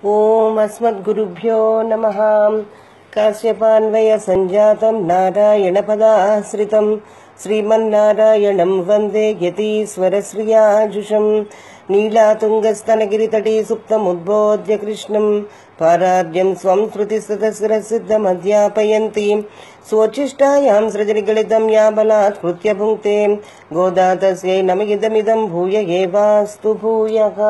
ओम अस्मद्गुरुभ्यो नमः। काश्यपान्वय संजातं नारायणपदाश्रितं श्रीमन्नारायणं वन्दे यतीश्वरश्रियाजुषं नीलातुङ्गस्तनगिरितटे सुप्तमुद्बोध्य कृष्णं पारार्यं स्वं श्रुतिस्ततस्रसिद्धमध्यापयन्ति स्वोच्छिष्टायां सृजनिगलितं या बलात्कृत्य भुङ्क्ते गोदा तस्यै नमः भूय एवास्तु भूयः।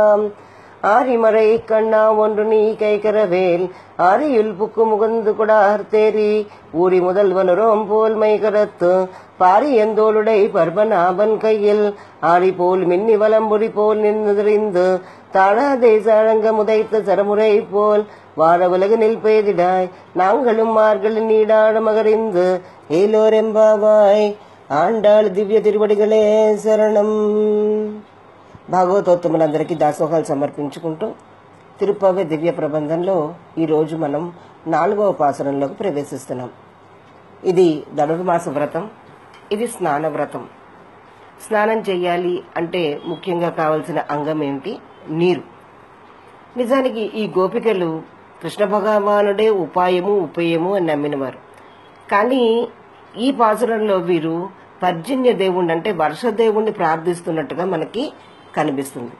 ஆரிமறை கண்ணா ஒன்று நீ கைகரவேல் ஆரியுள் புக்கு முகந்து கொடார்த்தேரி ஊரி முதல்வனரோம் போல் மைகரத்து பாரி எந்தோளுடை பர்பநாபன் கையில் ஆரி போல் மின்னி வலம்புரி போல் நின்றுதிரிந்து தாழாதே சழங்க முதைத்த சரமுறை போல் வார உலகினில் பெய்திடாய் நாங்களும் மார்களின் நீடாட மகரிந்து ஏலோரெம்பாவாய் ఆండాళ్ దివ్య తిరువడిగలే శరణం. భాగవతోత్తములందరికీ దాసోహాలు సమర్పించుకుంటూ తిరుపతి దివ్య ప్రబంధంలో ఈరోజు మనం 4వ పాసురంలోకి ప్రవేశిస్తున్నాం. ఇది ధనుర్మాస వ్రతం, ఇది స్నాన వ్రతం. స్నానం చెయ్యాలి అంటే ముఖ్యంగా కావలసిన అంగం ఏమిటి? నీరు. నిజానికి ఈ గోపికలు కృష్ణ భగవానుడే ఉపాయము ఉపేయము అని నమ్మినవారు. కానీ ఈ పాసురంలో వీరు పర్జన్య దేవుణ్ణి అంటే వర్షదేవుణ్ణి ప్రార్థిస్తున్నట్టుగా మనకి కనిపిస్తుంది.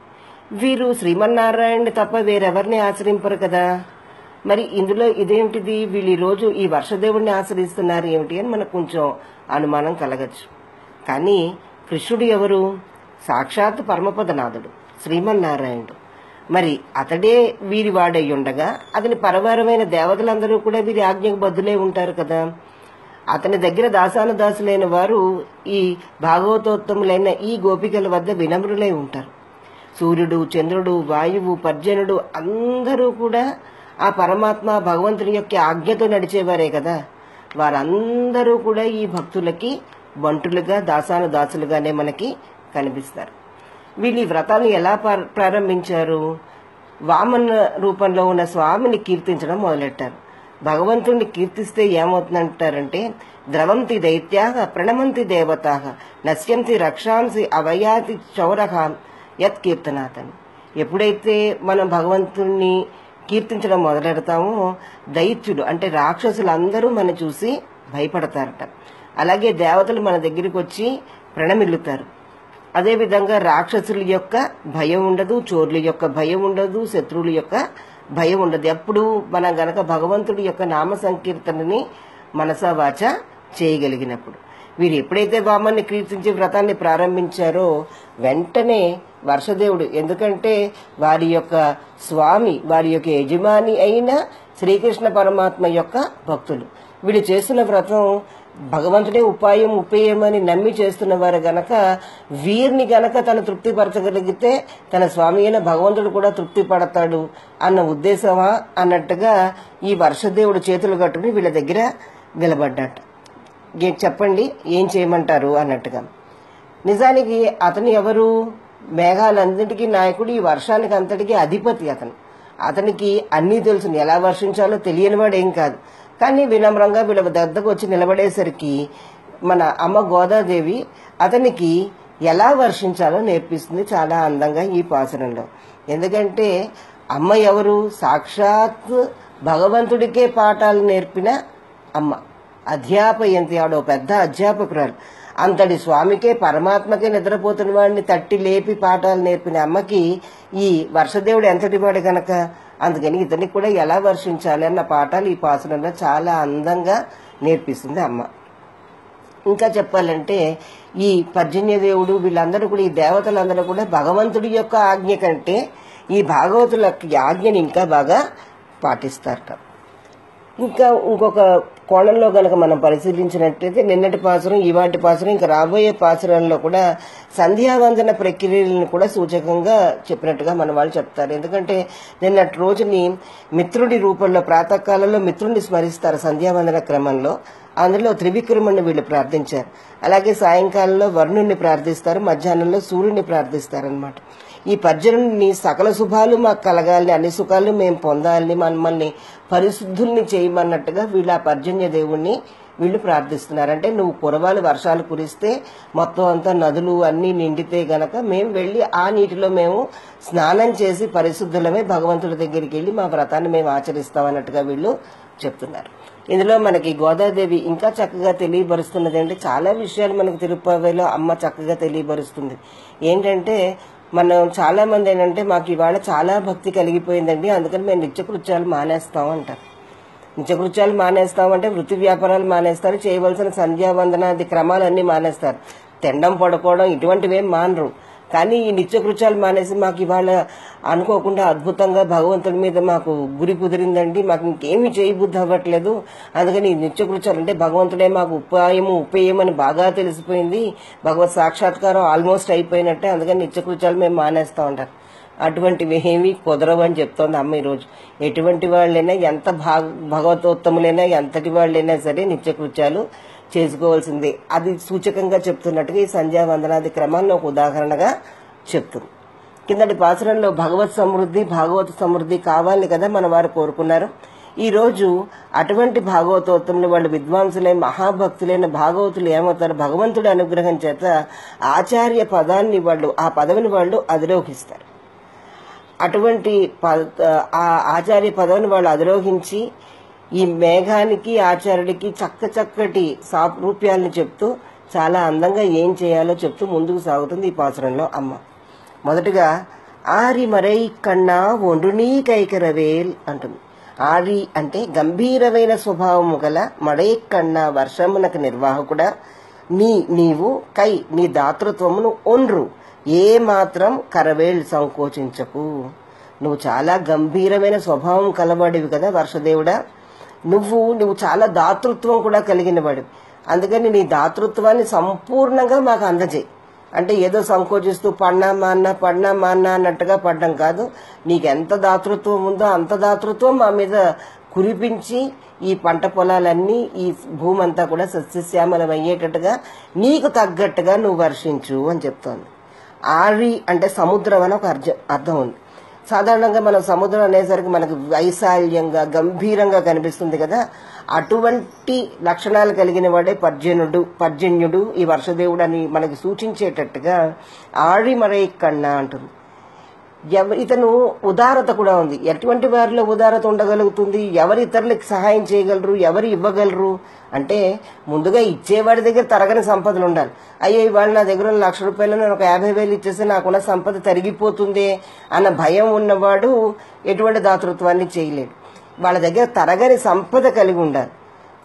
వీరు శ్రీమన్నారాయణుని తప్ప వేరెవరిని ఆశ్రయింపరు కదా. మరి ఇందులో ఇదేమిటిది? వీళ్ళు ఈ రోజు ఈ వర్షదేవుణ్ణి ఆశ్రయిస్తున్నారు ఏమిటి అని మనకు కొంచెం అనుమానం కలగచ్చు. కానీ కృష్ణుడు ఎవరు? సాక్షాత్ పరమపదనాథుడు శ్రీమన్నారాయణుడు. మరి అతడే వీరి వాడై ఉండగా అతని పరవారమైన దేవతలందరూ కూడా వీరి ఆజ్ఞకు బద్దులై ఉంటారు కదా. అతని దగ్గర దాసానుదాసులైన వారు ఈ భాగవతోత్తములైన ఈ గోపికల వద్ద వినమ్రులై ఉంటారు. సూర్యుడు, చంద్రుడు, వాయువు, పర్జనుడు అందరూ కూడా ఆ పరమాత్మ భగవంతుని యొక్క ఆజ్ఞతో నడిచేవారే కదా. వారందరూ కూడా ఈ భక్తులకి బంటులుగా దాసానుదాసులుగానే మనకి కనిపిస్తారు. వీళ్ళు ఈ వ్రతాన్ని ఎలా ప్రారంభించారు? వామన రూపంలో ఉన్న స్వామిని కీర్తించడం మొదలెట్టారు. భగవంతుణ్ణి కీర్తిస్తే ఏమవుతుందంటారంటే, ద్రవంతి దైత్యాః ప్రణమంతి దేవతాః నశ్యంతి రక్షాంసి అవయాతి చౌరః యత్ కీర్తనాథన్. ఎప్పుడైతే మనం భగవంతుణ్ణి కీర్తించడం మొదలెడతామో దైత్యులు అంటే రాక్షసులందరూ మన చూసి భయపడతారట. అలాగే దేవతలు మన దగ్గరికి వచ్చి ప్రణమిల్లుతారు. అదేవిధంగా రాక్షసుల యొక్క భయం ఉండదు, చోర్ల యొక్క భయం ఉండదు, శత్రువుల యొక్క భయం ఉండదు. ఎప్పుడు మనం గనక భగవంతుడి యొక్క నామ సంకీర్తనని మనసా వాచ చేయగలిగినప్పుడు. వీరు ఎప్పుడైతే వామన్ని కీర్తించి వ్రతాన్ని ప్రారంభించారో వెంటనే వర్షదేవుడు, ఎందుకంటే వారి యొక్క స్వామి, వారి యొక్క యజమాని అయిన శ్రీకృష్ణ పరమాత్మ యొక్క భక్తులు, వీళ్ళు చేస్తున్న వ్రతం భగవంతుడే ఉపాయం ఉపేయం అని నమ్మి చేస్తున్నవారు గనక వీరిని గనక తను తృప్తిపరచగలిగితే తన స్వామి అయిన భగవంతుడు కూడా తృప్తి పడతాడు అన్న ఉద్దేశమా అన్నట్టుగా ఈ వర్షదేవుడు చేతులు కట్టుకుని వీళ్ళ దగ్గర నిలబడ్డట. చెప్పండి ఏం చేయమంటారు అన్నట్టుగా. నిజానికి అతను ఎవరు? మేఘాలన్నిటికీ నాయకుడు, ఈ వర్షానికి అంతటికీ అధిపతి అతను. అతనికి అన్నీ తెలుసును, ఎలా వర్షించాలో తెలియనివాడు ఏం కాదు. కానీ వినమ్రంగా వీళ్ళ దగ్గరకు వచ్చి నిలబడేసరికి మన అమ్మ గోదాదేవి అతనికి ఎలా వర్షించాలో నేర్పిస్తుంది చాలా అందంగా ఈ పాసురంలో. ఎందుకంటే అమ్మ ఎవరు? సాక్షాత్ భగవంతుడికే పాఠాలు నేర్పిన అమ్మ, అధ్యాపయంతి. ఆవిడ పెద్ద అధ్యాపకురాలు. అంతటి స్వామికే పరమాత్మకే నిద్రపోతున్న వాడిని తట్టి లేపి పాఠాలు నేర్పిన అమ్మకి ఈ వర్షదేవుడు ఎంతటి వాడు గనక, అందుకని ఇతనికి కూడా ఎలా వర్షించాలి అన్న పాఠాలు ఈ పాసురంలో చాలా అందంగా నేర్పిస్తుంది అమ్మ. ఇంకా చెప్పాలంటే ఈ పర్జన్య దేవుడు వీళ్ళందరూ కూడా, ఈ దేవతలందరూ కూడా భగవంతుడి యొక్క ఆజ్ఞ కంటే ఈ భాగవతుల ఆజ్ఞని ఇంకా బాగా పాటిస్తారట. ఇంకా ఇంకొక కోణంలో గనక మనం పరిశీలించినట్లయితే నిన్నటి పాసురం, ఇవాటి పాసురం, ఇంకా రాబోయే పాసురంలో కూడా సంధ్యావందన ప్రక్రియలను కూడా సూచకంగా చెప్పినట్టుగా మన వాళ్ళు చెప్తారు. ఎందుకంటే నిన్నటి రోజుని మిత్రుడి రూపంలో ప్రాతకాలంలో మిత్రుడిని స్మరిస్తారు సంధ్యావందన క్రమంలో. అందులో త్రివిక్రముని వీళ్ళు ప్రార్థించారు. అలాగే సాయంకాలంలో వరుణుణ్ణి ప్రార్థిస్తారు, మధ్యాహ్నంలో సూర్యుడిని ప్రార్థిస్తారనమాట. ఈ పర్జనుని సకల శుభాలు మాకు కలగాలని, అన్ని సుఖాలు మేము పొందాలని, మమ్మల్ని పరిశుద్ధుల్ని చేయమన్నట్టుగా వీళ్ళు ఆ పర్జన్య దేవుణ్ణి వీళ్ళు ప్రార్థిస్తున్నారు. అంటే నువ్వు కురవాలి, వర్షాలు కురిస్తే మొత్తం అంతా నదులు అన్నీ నిండితే గనక మేము వెళ్ళి ఆ నీటిలో మేము స్నానం చేసి పరిశుద్ధులమే భగవంతుడి దగ్గరికి వెళ్ళి మా వ్రతాన్ని మేము ఆచరిస్తామన్నట్టుగా వీళ్ళు చెప్తున్నారు. ఇందులో మనకి గోదాదేవి ఇంకా చక్కగా తెలియపరుస్తున్నది అంటే చాలా విషయాలు మనకి తిరుపతిలో అమ్మ చక్కగా తెలియపరుస్తుంది. ఏంటంటే మనం చాలా మంది ఏంటంటే మాకు ఇవాళ చాలా భక్తి కలిగిపోయిందండి, అందుకని మేము నిత్యకృత్యాలు మానేస్తాం అంటారు. నిత్యకృత్యాలు మానేస్తామంటే వృత్తి వ్యాపారాలు మానేస్తారు, చేయవలసిన సంధ్యావందనాది క్రమాలన్నీ మానేస్తారు, తినడం పడుకోవడం ఇటువంటివేం మానరు. కానీ ఈ నిత్యకృత్యాలు మానేసి మాకు ఇవాళ అనుకోకుండా అద్భుతంగా భగవంతుడి మీద మాకు గురి కుదిరిందండి, మాకు ఇంకేమీ చేయబుద్ధి అవ్వట్లేదు, అందుకని ఈ నిత్యకృత్యాలు అంటే భగవంతుడే మాకు ఉపేయం అని బాగా తెలిసిపోయింది, భగవత్ సాక్షాత్కారం ఆల్మోస్ట్ అయిపోయినట్టే, అందుకని నిత్యకృత్యాలు మేము మానేస్తా ఉంటారు. అటువంటివి ఏమీ కుదరవు అని చెప్తోంది అమ్మ ఈరోజు. ఎటువంటి వాళ్ళైనా, ఎంత భగవతోత్తములైనా, ఎంతటి వాళ్ళైనా సరే నిత్యకృత్యాలు చేసుకోవాల్సిందే. అది సూచకంగా చెప్తున్నట్టుగా ఈ సంధ్యావందనాది క్రమాన్ని ఒక ఉదాహరణగా చెప్తుంది. కిందటి పాసురంలో భగవత్ సమృద్ధి, భాగవత సమృద్ధి కావాలని కదా మన వారు కోరుకున్నారు. ఈ రోజు అటువంటి భాగవతోత్తములు, వాళ్ళు విద్వాంసులైన మహాభక్తులైన భాగవతులు ఏమవుతారు, భగవంతుడి అనుగ్రహం చేత ఆచార్య పదాన్ని వాళ్ళు, ఆ పదవిని వాళ్ళు అధిరోహిస్తారు. అటువంటి ఆ ఆచార్య పదవిని వాళ్ళు అధిరోహించి ఈ మేఘానికి ఆచార్యుడికి చక్కటి సారూప్యాలను చెప్తూ చాలా అందంగా ఏం చేయాలో చెప్తూ ముందుకు సాగుతుంది ఈ పాసురంలో అమ్మ. మొదటగా ఆరి మరై కన్నా ఒండునీ కైకరవేల్ అంటుంది. ఆరి అంటే గంభీరమైన స్వభావము గల, మడై కన్నా వర్షమునకు నిర్వాహకుడా, నీవు కై నీ దాతృత్వమును ఒండ్రు, ఏ మాత్రం కరవేల్ సంకోచించకు. నువ్వు చాలా గంభీరమైన స్వభావం కలవాడివి కదా వర్షదేవుడా, నువ్వు చాలా దాతృత్వం కూడా కలిగిన వాడివి, అందుకని నీ దాతృత్వాన్ని సంపూర్ణంగా మాకు అందజేయి. అంటే ఏదో సంకోచిస్తూ పడినా మాన్నా అన్నట్టుగా పడ్డం కాదు, నీకెంత దాతృత్వం ఉందో అంత దాతృత్వం మా మీద కురిపించి ఈ పంట పొలాలన్నీ, ఈ భూమి అంతా కూడా సస్యశ్యామలం అయ్యేటట్టుగా నీకు తగ్గట్టుగా నువ్వు వర్షించు అని చెప్తోంది. ఆరి అంటే సముద్రం అని ఒక అర్థం ఉంది. సాధారణంగా మనం సముద్రం అనేసరికి మనకు వైశాల్యంగా గంభీరంగా కనిపిస్తుంది కదా, అటువంటి లక్షణాలు కలిగిన వాడే పర్జన్యుడు ఈ వర్షదేవుడు అని మనకి సూచించేటట్టుగా ఆడి మరై కన్నా అంటుంది. ఇతను ఉదారత కూడా ఉంది. ఎటువంటి వారిలో ఉదారత ఉండగలుగుతుంది, ఎవరు ఇతరులకు సహాయం చేయగలరు, ఎవరు ఇవ్వగలరు అంటే ముందుగా ఇచ్చేవాడి దగ్గర తరగని సంపదలు ఉండాలి. అయ్యో ఇవాళ నా దగ్గర ₹1,00,000 నేను ఒక 50,000 ఇచ్చేస్తే నాకున్న సంపద తరిగిపోతుందే అన్న భయం ఉన్నవాడు ఎటువంటి దాతృత్వాన్ని చేయలేడు. వాళ్ళ దగ్గర తరగని సంపద కలిగి ఉండాలి.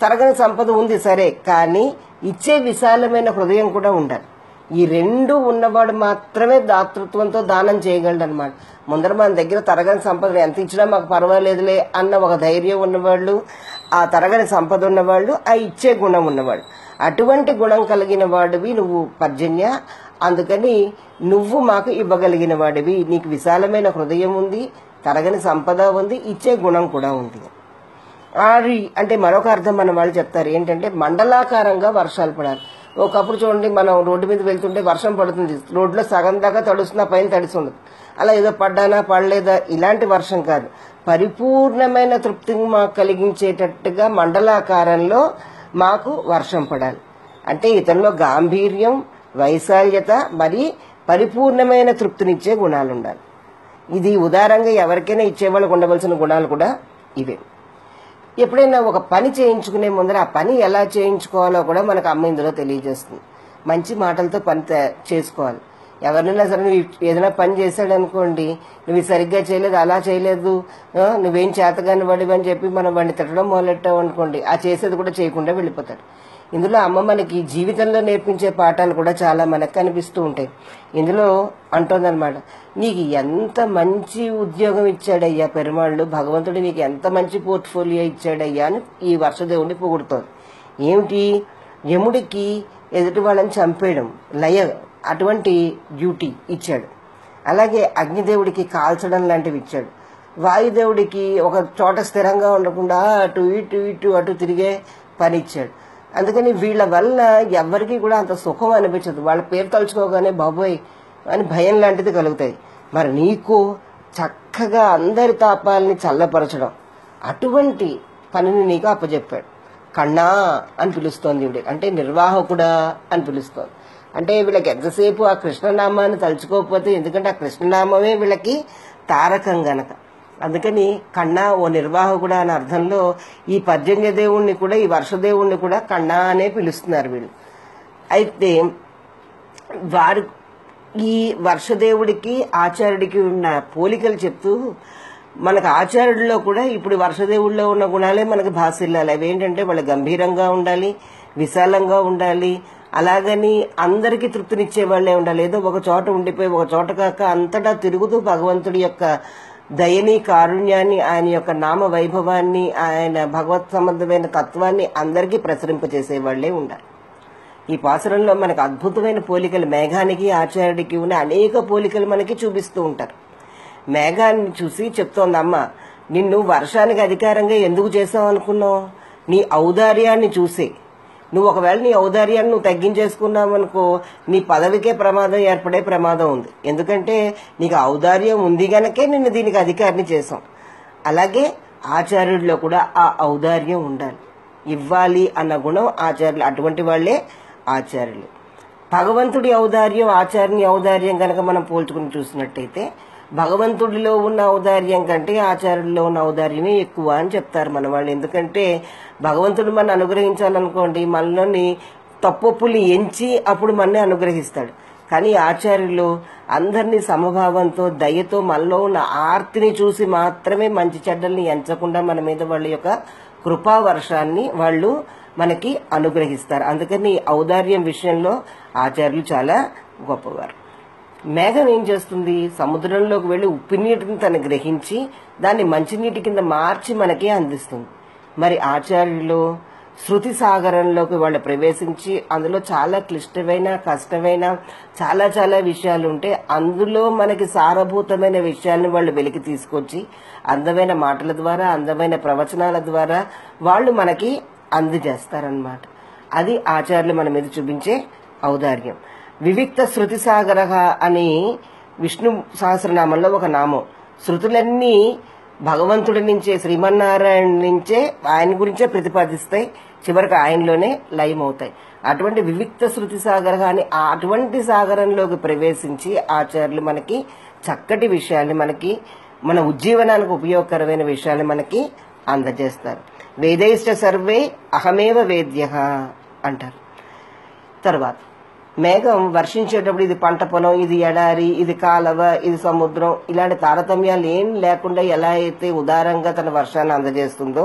తరగని సంపద ఉంది సరే, కానీ ఇచ్చే విశాలమైన హృదయం కూడా ఉండాలి. ఈ రెండు ఉన్నవాడు మాత్రమే దాతృత్వంతో దానం చేయగలడు అనమాట. ముందర మన దగ్గర తరగని సంపద ఎంత ఇచ్చినా మాకు పర్వాలేదులే అన్న ఒక ధైర్యం ఉన్నవాళ్ళు, ఆ తరగని సంపద ఉన్నవాళ్ళు, ఆ ఇచ్చే గుణం ఉన్నవాళ్ళు, అటువంటి గుణం కలిగిన వాడివి నువ్వు పర్జన్య. అందుకని నువ్వు మాకు ఇవ్వగలిగిన వాడివి, నీకు విశాలమైన హృదయం ఉంది, తరగని సంపద ఉంది, ఇచ్చే గుణం కూడా ఉంది. ఆరి అంటే మరొక అర్థం మన వాళ్ళు చెప్తారు ఏంటంటే మండలాకారంగా వర్షాలు పడాలి. ఒకప్పుడు చూడండి, మనం రోడ్డు మీద వెళ్తుంటే వర్షం పడుతుంది, రోడ్లో సగం దాకా తడుస్తున్నా పైన తడిసి ఉండదు. అలా ఏదో పడ్డానా పడలేదా ఇలాంటి వర్షం కాదు, పరిపూర్ణమైన తృప్తిని మాకు కలిగించేటట్టుగా మండలాకారంలో మాకు వర్షం పడాలి. అంటే ఇతనిలో గాంభీర్యం, వైశాల్యత, మరి పరిపూర్ణమైన తృప్తినిచ్చే గుణాలు ఉండాలి. ఇది ఉదారంగా ఎవరికైనా ఇచ్చేవాళ్ళకు ఉండవలసిన గుణాలు కూడా ఇవే. ఎప్పుడైనా ఒక పని చేయించుకునే ముందర ఆ పని ఎలా చేయించుకోవాలో కూడా మనకు అమ్మ ఇందులో తెలియజేస్తుంది. మంచి మాటలతో పని చేసుకోవాలి. ఎవరినైనా సరే నువ్వు ఏదైనా పని చేశాడు అనుకోండి, నువ్వు సరిగ్గా చేయలేదు, అలా చేయలేదు, నువ్వేం చేతగాని వాడివి అని చెప్పి మనం వాడిని తిట్టడం మొదలెట్టావు అనుకోండి, ఆ చేసేది కూడా చేయకుండా వెళ్ళిపోతాడు. ఇందులో అమ్మ మనకి జీవితంలో నేర్పించే పాఠాలు కూడా చాలా మనకు కనిపిస్తూ ఉంటాయి. ఇందులో అంటోందనమాట, నీకు ఎంత మంచి ఉద్యోగం ఇచ్చాడయ్యా పెరుమాళ్ళు, భగవంతుడు నీకు ఎంత మంచి పోర్ట్ఫోలియో ఇచ్చాడయ్యా అని ఈ వర్షదేవుడిని పొగుడుతోంది. ఏమిటి, యముడికి ఎదుటి వాళ్ళని చంపేయడం, అటువంటి డ్యూటీ ఇచ్చాడు. అలాగే అగ్నిదేవుడికి కాల్చడం లాంటివి ఇచ్చాడు. వాయుదేవుడికి ఒక చోట స్థిరంగా ఉండకుండా అటు అటు తిరిగే పని ఇచ్చాడు. అందుకని వీళ్ళ వల్ల ఎవరికి కూడా అంత సుఖం అనిపించదు. వాళ్ళ పేరు తలుచుకోగానే బాబోయ్ అని భయం లాంటిది కలుగుతాయి. మరి నీకు చక్కగా అందరి తాపాలని చల్లపరచడం, అటువంటి పనిని నీకు అప్పచెప్పాడు. కన్నా అని పిలుస్తోంది ఈవిడ, అంటే నిర్వాహకుడా అని పిలుస్తోంది. అంటే వీళ్ళకి ఎంతసేపు ఆ కృష్ణనామాన్ని తలుచుకోకపోతే, ఎందుకంటే ఆ కృష్ణనామమే వీళ్ళకి తారకం గనక, అందుకని కన్నా ఓ నిర్వాహకుడా అనే అర్థంలో ఈ పర్జన్య దేవుణ్ణి కూడా, ఈ వర్షదేవుణ్ణి కూడా కన్నా అనే పిలుస్తున్నారు వీళ్ళు. అయితే వారు ఈ వర్షదేవుడికి ఆచార్యుడికి ఉన్న పోలికలు చెప్తూ, మనకు ఆచార్యుడిలో కూడా ఇప్పుడు వర్షదేవుడిలో ఉన్న గుణాలే మనకు భాసిల్లాలి. అవేంటంటే వాళ్ళు గంభీరంగా ఉండాలి, విశాలంగా ఉండాలి, అలాగని అందరికీ తృప్తినిచ్చే వాళ్లే ఉండాలి. ఏదో ఒక చోట ఉండిపోయి ఒక చోట కాక అంతటా తిరుగుతూ భగవంతుడి యొక్క దయని, కారుణ్యాన్ని, ఆయన యొక్క నామ వైభవాన్ని, ఆయన భగవత్ సంబంధమైన తత్వాన్ని అందరికీ ప్రసరింపజేసే వాళ్లే ఉండాలి. ఈ పాసురంలో మనకు అద్భుతమైన పోలికలు, మేఘానికి ఆచార్యుడికి ఉన్న అనేక పోలికలు మనకి చూపిస్తూ ఉంటారు. మేఘాన్ని చూసి చెప్తోంది అమ్మ, నిన్ను వర్షానికి అధికారంగా ఎందుకు చేసావు అనుకున్నావు? నీ ఔదార్యాన్ని చూసే. నువ్వు ఒకవేళ నీ ఔదార్యాన్ని నువ్వు తగ్గించేసుకున్నావు అనుకో, నీ పదవికే ప్రమాదం ఏర్పడే ప్రమాదం ఉంది. ఎందుకంటే నీకు ఔదార్యం ఉంది గనకే నిన్ను దీనికి అధికారిని చేసాం. అలాగే ఆచార్యుడిలో కూడా ఆ ఔదార్యం ఉండాలి, ఇవ్వాలి అన్న గుణం ఆచార్యులు, అటువంటి వాళ్లే ఆచార్యులు. భగవంతుడి ఔదార్యం, ఆచార్యుని ఔదార్యం కనుక మనం పోల్చుకుని చూసినట్టయితే భగవంతుడిలో ఉన్న ఔదార్యం కంటే ఆచార్యుల్లో ఉన్న ఔదార్యమే ఎక్కువ అని చెప్తారు మన వాళ్ళు. ఎందుకంటే భగవంతుడు మన అనుగ్రహించాలనుకోండి, మనలోని తప్పొప్పుల్ని ఎంచి అప్పుడు మనని అనుగ్రహిస్తాడు. కానీ ఆచార్యులు అందరినీ సమభావంతో, దయతో, మనలో ఉన్న ఆర్తిని చూసి మాత్రమే మంచి చెడ్డల్ని ఎంచకుండా మన మీద వాళ్ళ యొక్క కృపా వర్షాన్ని వాళ్ళు మనకి అనుగ్రహిస్తారు. అందుకని ఔదార్యం విషయంలో ఆచార్యులు చాలా గొప్పవారు. మేఘం ఏం చేస్తుంది? సముద్రంలోకి వెళ్లి ఉప్పు నీటిని తను గ్రహించి దాన్ని మంచినీటి కింద మార్చి మనకి అందిస్తుంది. మరి ఆచార్యులు శృతి సాగరంలోకి వాళ్ళు ప్రవేశించి అందులో చాలా క్లిష్టమైన, కష్టమైన చాలా చాలా విషయాలు ఉంటే అందులో మనకి సారభూతమైన విషయాలను వాళ్ళు వెలికి తీసుకొచ్చి అందమైన మాటల ద్వారా, అందమైన ప్రవచనాల ద్వారా వాళ్ళు మనకి అందజేస్తారన్నమాట. అది ఆచార్యులు మన మీద చూపించే ఔదార్యం. వివిక్త శృతి సాగర అని విష్ణు సహస్రనామంలో ఒక నామం. శృతులన్నీ భగవంతుడి నుంచే, శ్రీమన్నారాయణ నుంచే, ఆయన గురించే ప్రతిపాదిస్తాయి, చివరికి ఆయనలోనే లయమవుతాయి. అటువంటి వివిక్త శృతి సాగర అని అటువంటి సాగరంలోకి ప్రవేశించి ఆచార్యులు మనకి చక్కటి విషయాన్ని, మనకి మన ఉజ్జీవనానికి ఉపయోగకరమైన విషయాన్ని మనకి అందజేస్తారు. వేదైశ్చ సర్వే అహమేవ వేద్యః అంటారు. తర్వాత మేఘం వర్షించేటప్పుడు ఇది పంట పొలం, ఇది ఎడారి, ఇది కాలవ, ఇది సముద్రం, ఇలాంటి తారతమ్యాలు ఏం లేకుండా ఎలా అయితే ఉదారంగా తన వర్షాన్ని అందజేస్తుందో,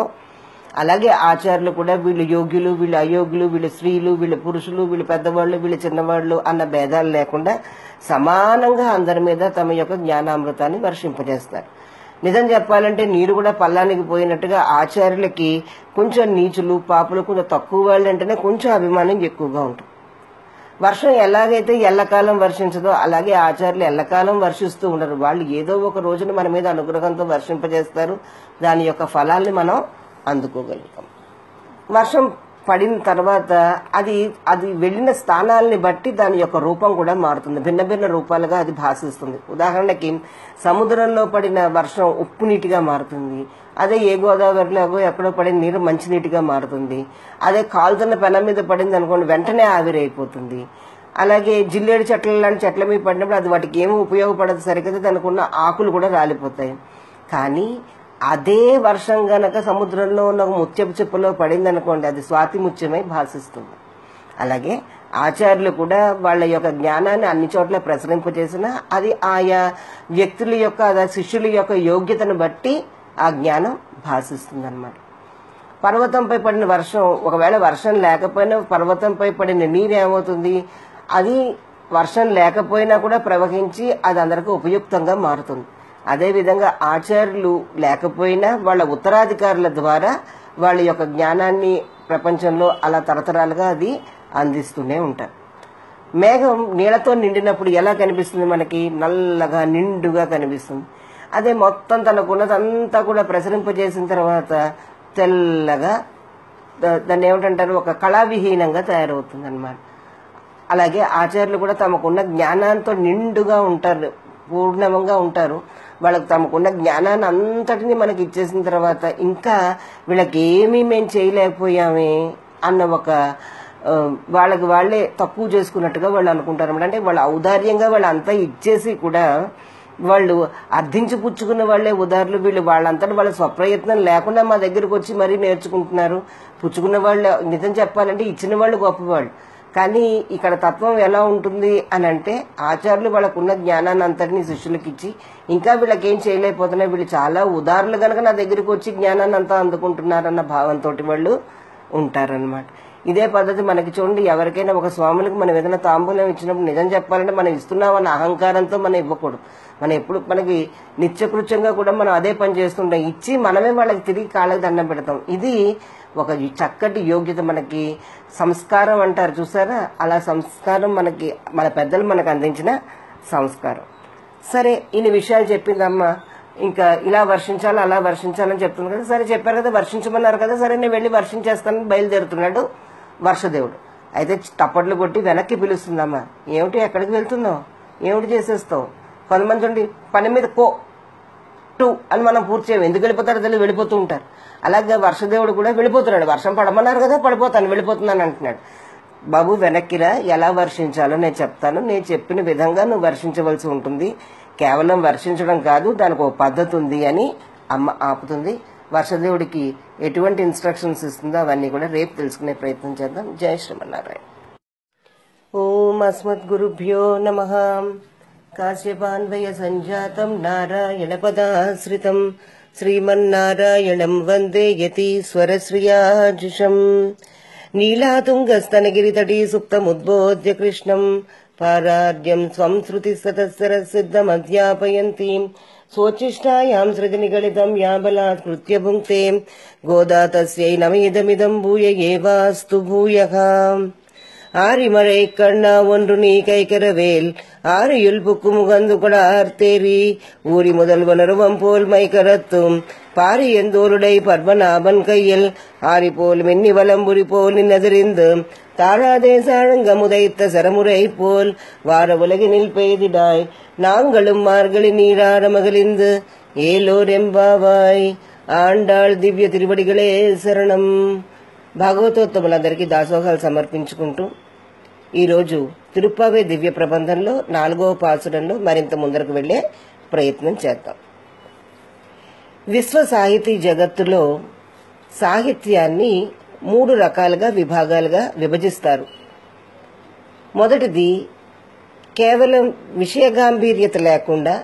అలాగే ఆచార్యులు కూడా వీళ్ళు యోగ్యులు, వీళ్ళు అయోగ్యులు, వీళ్ళు స్త్రీలు, వీళ్ళు పురుషులు, వీళ్ళు పెద్దవాళ్లు, వీళ్ళు చిన్నవాళ్లు అన్న భేదాలు లేకుండా సమానంగా అందరి మీద తమ యొక్క జ్ఞానామృతాన్ని వర్షింపజేస్తారు. నిజం చెప్పాలంటే నీరు కూడా పల్లానికి పోయినట్టుగా ఆచార్యులకి కొంచెం నీచులు, పాపులు, కొంచెం తక్కువ వాళ్ళు అంటేనే కొంచెం అభిమానం ఎక్కువగా ఉంటుంది. వర్షం ఎలాగైతే ఎల్లకాలం వర్షించదో అలాగే ఆచార్యులు ఎల్లకాలం వర్షిస్తూ ఉండరు. వాళ్ళు ఏదో ఒక రోజున మన మీద అనుగ్రహంతో వర్షింపజేస్తారు. దాని యొక్క ఫలాల్ని మనం అందుకోగలుగుతాం. వర్షం పడిన తర్వాత అది వెళ్లిన స్థానాలని బట్టి దాని యొక్క రూపం కూడా మారుతుంది. భిన్న భిన్న రూపాలుగా అది భాషిస్తుంది. ఉదాహరణకి సముద్రంలో పడిన వర్షం ఉప్పు నీటిగా మారుతుంది. అదే ఏ గోదావరిలో ఎక్కడో పడిన నీరు మంచినీటిగా మారుతుంది. అదే కాలుతున్న పెనం మీద పడింది అనుకోండి, వెంటనే ఆవిరైపోతుంది. అలాగే జిల్లేడు చెట్ల లాంటి చెట్ల మీద పడినప్పుడు అది వాటికి ఏమీ ఉపయోగపడదు, సరికదా దానికి ఉన్న ఆకులు కూడా రాలిపోతాయి. కానీ అదే వర్షం గనక సముద్రంలో ఉన్న ముత్యపు చెప్పులో పడింది అనుకోండి, అది స్వాతి ముత్యమై భాషిస్తుంది. అలాగే ఆచార్యులు కూడా వాళ్ళ యొక్క జ్ఞానాన్ని అన్ని చోట్ల ప్రసరింపజేసినా అది ఆయా వ్యక్తుల యొక్క, శిష్యుల యొక్క యోగ్యతను బట్టి ఆ జ్ఞానం భాషిస్తుంది అన్నమాట. పర్వతంపై పడిన వర్షం, ఒకవేళ వర్షం లేకపోయినా పర్వతంపై పడిన నీరు ఏమవుతుంది? అది వర్షం లేకపోయినా కూడా ప్రవహించి అది అందరికీ ఉపయుక్తంగా మారుతుంది. అదేవిధంగా ఆచార్యులు లేకపోయినా వాళ్ళ ఉత్తరాధికారుల ద్వారా వాళ్ళ యొక్క జ్ఞానాన్ని ప్రపంచంలో అలా తరతరాలుగా అది అందిస్తూనే ఉంటారు. మేఘం నీళ్లతో నిండినప్పుడు ఎలా కనిపిస్తుంది? మనకి నల్లగా నిండుగా కనిపిస్తుంది. అదే మొత్తం తనకున్నదంతా కూడా ప్రసరింపజేసిన తర్వాత తెల్లగా, దాన్ని ఏమిటంటారు, ఒక కళావిహీనంగా తయారవుతుంది అన్నమాట. అలాగే ఆచార్యులు కూడా తమకున్న జ్ఞానంతో నిండుగా ఉంటారు, పూర్ణంగా ఉంటారు. వాళ్ళకి తమకున్న జ్ఞానాన్ని అంతటిని మనకి ఇచ్చేసిన తర్వాత ఇంకా వీళ్ళకి ఏమీ మేము చేయలేకపోయామే అన్న ఒక వాళ్ళకి వాళ్ళే తక్కువ చేసుకున్నట్టుగా వాళ్ళు అనుకుంటారు అన్నమాట. అంటే వాళ్ళ ఔదార్యంగా వాళ్ళు అంతా ఇచ్చేసి కూడా వాళ్ళు అర్థించి పుచ్చుకున్న వాళ్లే ఉదారులు. వీళ్ళు వాళ్ళంతటా వాళ్ళ స్వప్రయత్నం లేకుండా మా దగ్గరకు వచ్చి మరీ నేర్చుకుంటున్నారు. పుచ్చుకున్న వాళ్ళు నిజం చెప్పాలంటే ఇచ్చిన వాళ్ళు గొప్పవాళ్ళు. కానీ ఇక్కడ తత్వం ఎలా ఉంటుంది అని అంటే ఆచార్యులు వాళ్ళకున్న జ్ఞానాన్ని అంతటినీ శిష్యులకు ఇచ్చి ఇంకా వీళ్ళకి ఏం చేయలేకపోతున్నారు, వీళ్ళు చాలా ఉదారులు కనుక నా దగ్గరికి వచ్చి జ్ఞానాన్ని అంతా అందుకుంటున్నారన్న భావంతో వాళ్ళు ఉంటారనమాట. ఇదే పద్ధతి మనకి చూడండి, ఎవరికైనా ఒక స్వాములకు మనం ఏదైనా తాంబూలం ఇచ్చినప్పుడు నిజం చెప్పాలంటే మనం ఇస్తున్నామన్న అహంకారంతో మనం ఇవ్వకూడదు. మనం ఎప్పుడు మనకి నిత్యకృత్యంగా కూడా మనం అదే పని చేస్తుంటాం. ఇచ్చి మనమే వాళ్ళకి తిరిగి కాళ్ళకి దండం పెడతాం. ఇది ఒక చక్కటి యోగ్యత, మనకి సంస్కారం అంటారు చూసారా, అలా సంస్కారం మనకి మన పెద్దలు మనకు అందించిన సంస్కారం. సరే, ఇన్ని విషయాలు చెప్పిందమ్మా. ఇంకా ఇలా వర్షించాలి అలా వర్షించాలని చెప్తుంది కదా. సరే చెప్పారు కదా, వర్షించమన్నారు కదా, సరే నేను వెళ్ళి వర్షించేస్తానని బయలుదేరుతున్నాడు వర్షదేవుడు. అయితే టప్పట్లు కొట్టి వెనక్కి పిలుస్తుందమ్మా. ఏమిటి, ఎక్కడికి వెళ్తున్నావు, ఏమిటి చేసేస్తావు? కొంతమంది చూడండి పని మీద టూ అని మనం పూర్తి చేయము, ఎందుకు వెళ్ళిపోతారో తెలియదు, వెళ్ళిపోతూ ఉంటారు. అలాగే వర్షదేవుడు కూడా వెళ్ళిపోతున్నాడు. వర్షం పడమన్నారు కదా, పడిపోతాను, వెళ్ళిపోతున్నాను అంటున్నాడు. బాబు వెనక్కిరా, ఎలా వర్షించాలో నేను చెప్తాను, నేను చెప్పిన విధంగా నువ్వు వర్షించవలసి ఉంటుంది. కేవలం వర్షించడం కాదు, దానికి ఒక పద్ధతి ఉంది అని అమ్మ ఆపుతుంది. వర్షదేవుడికి ఎటువంటి ఇన్స్ట్రక్షన్స్ ఇస్తుందో అవన్నీ కూడా రేపు తెలుసుకునే ప్రయత్నం చేద్దాం. జై శ్రీమన్నారాయణ. ఓం అస్మద్గురుభ్యో నమః. కాశ్యపాన్వయ సంజాతం నారాయణ పదాశ్రితం శ్రీమన్నారాయణం వందే యతీశ్వరశ్రియాజుషం. నీలాతుంగస్తనగిరితటీ సుప్తముద్బోధ్య కృష్ణం పారార్యం స్వం శృతి సతస్సరసిద్ధమధ్యాపయంతీం స్వోచ్ఛిష్టాయాం సృజనిగళితం యాబలాత్కృత్య భుంక్తే గోదా తస్యై నమేదమిదం భూయ ఏవాస్తు భూయః. ஆரிமழை கண்ணா ஒன்று நீ கைக்கரவேல் ஆரியுள் புக்கு முகந்து கொடார்த்தேரி ஊரி முதல்வனருவம் போல் மைக்கரத்தும் பாரி எந்தோருடை பர்வநாபன் கையில் ஆரி போல் மின்னி வலம்புரி போல் நின்னதிரிந்து தாழாதே சாழங்க முதைத்த சரமுறை போல் வார உலகினில் பெய்திடாய் நாங்களும் மார்கழி நீராட மகிழ்ந்து ஏலோர் எம்பாவாய். ఆండాళ్ దివ్య తిరువడిగలే శరణం. భాగవతోత్తములందరికీ దాసోహాలు సమర్పించుకుంటూ ఈరోజు తిరుప్పావే దివ్య ప్రబంధంలో 4వ పాసురంలో మరింత ముందరకు వెళ్లే ప్రయత్నం చేద్దాం. విశ్వ సాహితీ జగత్తులో సాహిత్యాన్ని 3 రకాలుగా విభాగాలుగా విభజిస్తారు. మొదటిది కేవలం విషయగాంభీర్యత లేకుండా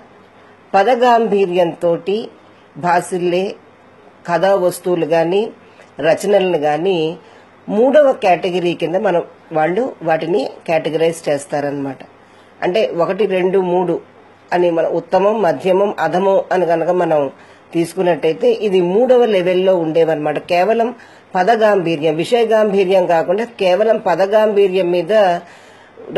పదగాంభీర్యంతో భాసిల్లే కథా వస్తువులు గాని రచనలను గాని 3వ కేటగిరీ కింద మనం వాళ్ళు వాటిని కేటగరైజ్ చేస్తారనమాట. అంటే 1, 2, 3 అని మన ఉత్తమం, మధ్యమం, అధమం అని కనుక మనం తీసుకున్నట్టయితే ఇది 3వ లెవెల్లో ఉండేవన్నమాట. కేవలం పదగాంభీర్యం, విషయగాంభీర్యం కాకుండా కేవలం పదగాంభీర్యం మీద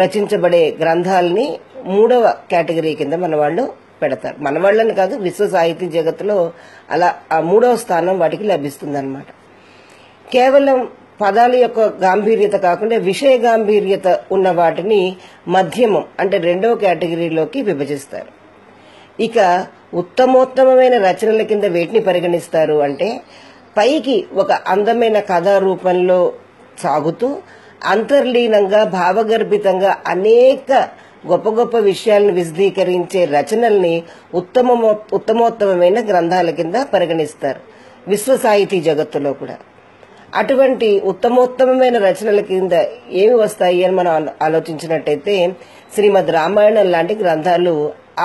రచించబడే గ్రంథాలని 3వ కేటగిరీ కింద మన వాళ్ళు పెడతారు. మన వాళ్ళని కాదు, విశ్వ సాహితీ జగత్తులో అలా ఆ 3వ స్థానం వాటికి లభిస్తుందన్నమాట. కేవలం పదాల యొక్క గాంభీర్యత కాకుండా విషయ గాంభీర్యత ఉన్న వాటిని మధ్యమం అంటే 2వ కేటగిరీలోకి విభజిస్తారు. ఇక ఉత్తమోత్తమైన రచనల కింద వేటిని పరిగణిస్తారు అంటే పైకి ఒక అందమైన కథా రూపంలో సాగుతూ అంతర్లీనంగా భావగర్భితంగా అనేక గొప్ప గొప్ప విషయాలను విశదీకరించే రచనల్ని ఉత్తమోత్తమైన గ్రంథాల కింద పరిగణిస్తారు విశ్వ సాహితీ జగత్తులో కూడా. అటువంటి ఉత్తమోత్తమైన రచనల కింద ఏమి వస్తాయి అని మనం ఆలోచించినట్టయితే శ్రీమద్ రామాయణం లాంటి గ్రంథాలు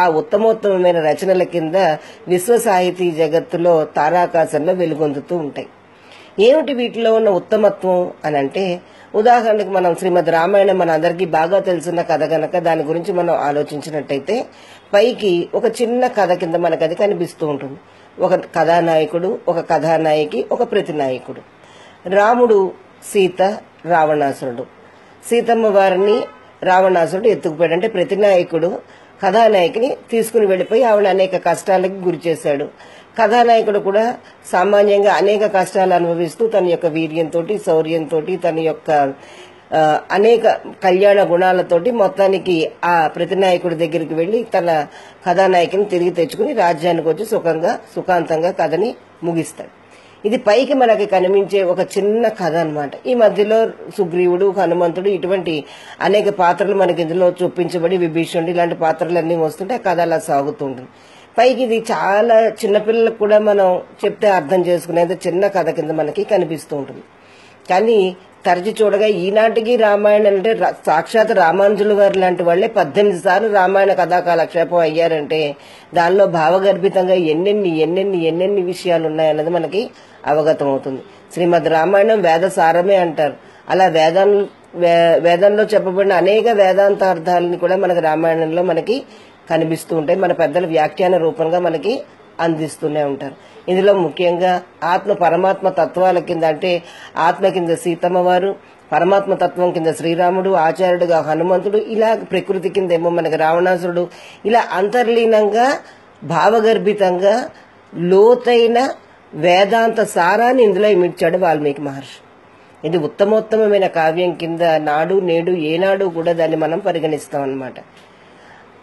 ఆ ఉత్తమోత్తమైన రచనల కింద విశ్వ సాహితీ జగత్తులో తారాకాశంలో వెలుగొందుతూ ఉంటాయి. ఏమిటి వీటిలో ఉన్న ఉత్తమత్వం అని అంటే, ఉదాహరణకు మనం శ్రీమద్ రామాయణం మన అందరికీ బాగా తెలుసున్న కథ గనక దాని గురించి మనం ఆలోచించినట్టయితే పైకి ఒక చిన్న కథ కింద మనకు అది కనిపిస్తూ ఉంటుంది. ఒక కథానాయకుడు, ఒక కథానాయకి, ఒక ప్రతినాయకుడు. రాముడు, సీత, రావణాసురుడు. సీతమ్మ వారిని రావణాసురుడు ఎత్తుకుపోయాడు. అంటే ప్రతినాయకుడు కథానాయకిని తీసుకుని వెళ్లిపోయి ఆవిడ అనేక కష్టాలకు గురి చేశాడు. కథానాయకుడు కూడా సామాన్యంగా అనేక కష్టాలు అనుభవిస్తూ తన యొక్క వీర్యంతో, శౌర్యంతో, తన యొక్క అనేక కళ్యాణ గుణాలతోటి మొత్తానికి ఆ ప్రతినాయకుడి దగ్గరికి వెళ్లి తన కథానాయకుని తిరిగి తెచ్చుకుని రాజ్యానికి వచ్చి సుఖాంతంగా కథని ముగిస్తాడు. ఇది పైకి మనకి కనిపించే ఒక చిన్న కథ అన్నమాట. ఈ మధ్యలో సుగ్రీవుడు, హనుమంతుడు ఇటువంటి అనేక పాత్రలు మనకి ఇందులో చూపించబడి, విభీషణుడు ఇలాంటి పాత్రలన్నీ వస్తుంటే ఆ కథ అలా సాగుతుంటుంది. పైకి ఇది చాలా చిన్నపిల్లలకు కూడా మనం చెప్తే అర్థం చేసుకునేది చిన్న కథ కింద మనకి కనిపిస్తూ ఉంటుంది. కానీ తరచి చూడగా ఈనాటికి రామాయణం అంటే సాక్షాత్ రామానుజుల వారు లాంటి వాళ్లే 18 సార్లు రామాయణ కథా కాలక్షేపం అయ్యారంటే దానిలో భావగర్భితంగా ఎన్నెన్ని విషయాలు ఉన్నాయన్నది మనకి అవగతం అవుతుంది. శ్రీమద్ రామాయణం వేద సారమే అంటారు. అలా వేదంలో చెప్పబడిన అనేక వేదాంతార్థాలని కూడా మనకి రామాయణంలో మనకి కనిపిస్తూ ఉంటాయి. మన పెద్దల వ్యాఖ్యాన రూపంగా మనకి అందిస్తూనే ఉంటారు. ఇందులో ముఖ్యంగా ఆత్మ పరమాత్మ తత్వాల కింద అంటే ఆత్మ కింద సీతమ్మ వారు, పరమాత్మ తత్వం కింద శ్రీరాముడు, ఆచార్యుడుగా హనుమంతుడు, ఇలా ప్రకృతి కింద ఏమో మనకి రావణాసురుడు, ఇలా అంతర్లీనంగా భావగర్భితంగా లోతైన వేదాంత సారాన్ని ఇందులో ఇమిడ్చాడు వాల్మీకి మహర్షి. ఇది ఉత్తమోత్తమైన కావ్యం కింద నాడు నేడు ఏనాడు కూడా దాన్ని మనం పరిగణిస్తాం అన్నమాట.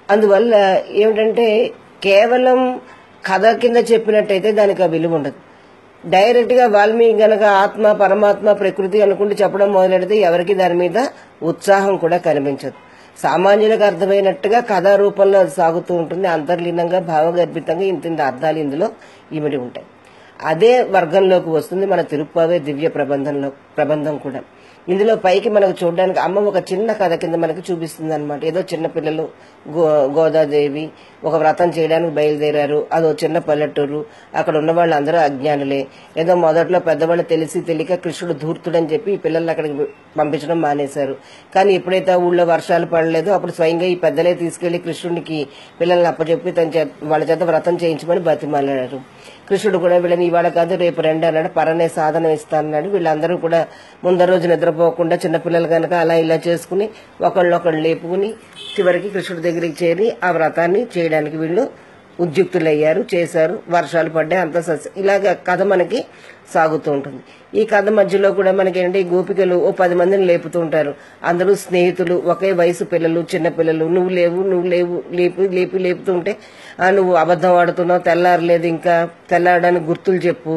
అందువల్ల ఏమిటంటే కేవలం కథ కింద చెప్పినట్టయితే దానికి ఆ విలువ ఉండదు. డైరెక్ట్ గా వాల్మీకి గనక ఆత్మ పరమాత్మ ప్రకృతి అనుకుంటూ చెప్పడం మొదలెడితే ఎవరికి దాని మీద ఉత్సాహం కూడా కనిపించదు. సామాన్యులకు అర్థమైనట్టుగా కథా రూపంలో అది సాగుతూ ఉంటుంది. అంతర్లీనంగా భావగర్భితంగా ఇంత అర్థాలు ఇందులో ఇమిడి ఉంటాయి. అదే వర్గంలోకి వస్తుంది మన తిరుప్పావే దివ్య ప్రబంధం కూడా. ఇందులో పైకి మనకు చూడడానికి అమ్మ ఒక చిన్న కథ కింద మనకి చూపిస్తుంది అనమాట. ఏదో చిన్న పిల్లలు గోదాదేవి ఒక వ్రతం చేయడానికి బయలుదేరారు. అదో చిన్న పల్లెటూరు, అక్కడ ఉన్న వాళ్ళు అందరూ అజ్ఞానులే. ఏదో మొదట్లో పెద్దవాళ్ళు తెలియక కృష్ణుడు ధూర్తుడని చెప్పి ఈ పిల్లల్ని అక్కడికి పంపించడం మానేశారు. కానీ ఎప్పుడైతే ఊళ్ళో వర్షాలు పడలేదో అప్పుడు స్వయంగా ఈ పెద్దలే తీసుకెళ్లి కృష్ణుడికి పిల్లల్ని అప్పచెప్పి వాళ్ళ చేత వ్రతం చేయించమని బతిమాలాడారు. కృష్ణుడు కూడా వీళ్ళని ఇవాళ కాదు రేపు రండి అన్నాడు. పరనే సాధనం ఇస్తానన్నాడు. వీళ్ళందరూ కూడా ముందర రోజు నిద్రపోకుండా చిన్నపిల్లలు కనుక అలా ఇలా చేసుకుని ఒకళ్ళొకళ్ళు లేపుకుని చివరికి కృష్ణుడి దగ్గరికి చేరి ఆ వ్రతాన్ని చేయడానికి వీళ్ళు ఉద్యుక్తులయ్యారు, చేశారు. వర్షాలు పడ్డాయి, అంత ఇలాగ కథ మనకి సాగుతూ ఉంటుంది. ఈ కథ మధ్యలో కూడా మనకి ఏంటంటే గోపికలు ఓ 10 మందిని లేపుతూ ఉంటారు. అందరూ స్నేహితులు, ఒకే వయసు పిల్లలు, చిన్న పిల్లలు. నువ్వు లేవు లేపుతుంటే నువ్వు అబద్ధం ఆడుతున్నావు, తెల్లారలేదు, ఇంకా తెల్లారడానికి గుర్తులు చెప్పు.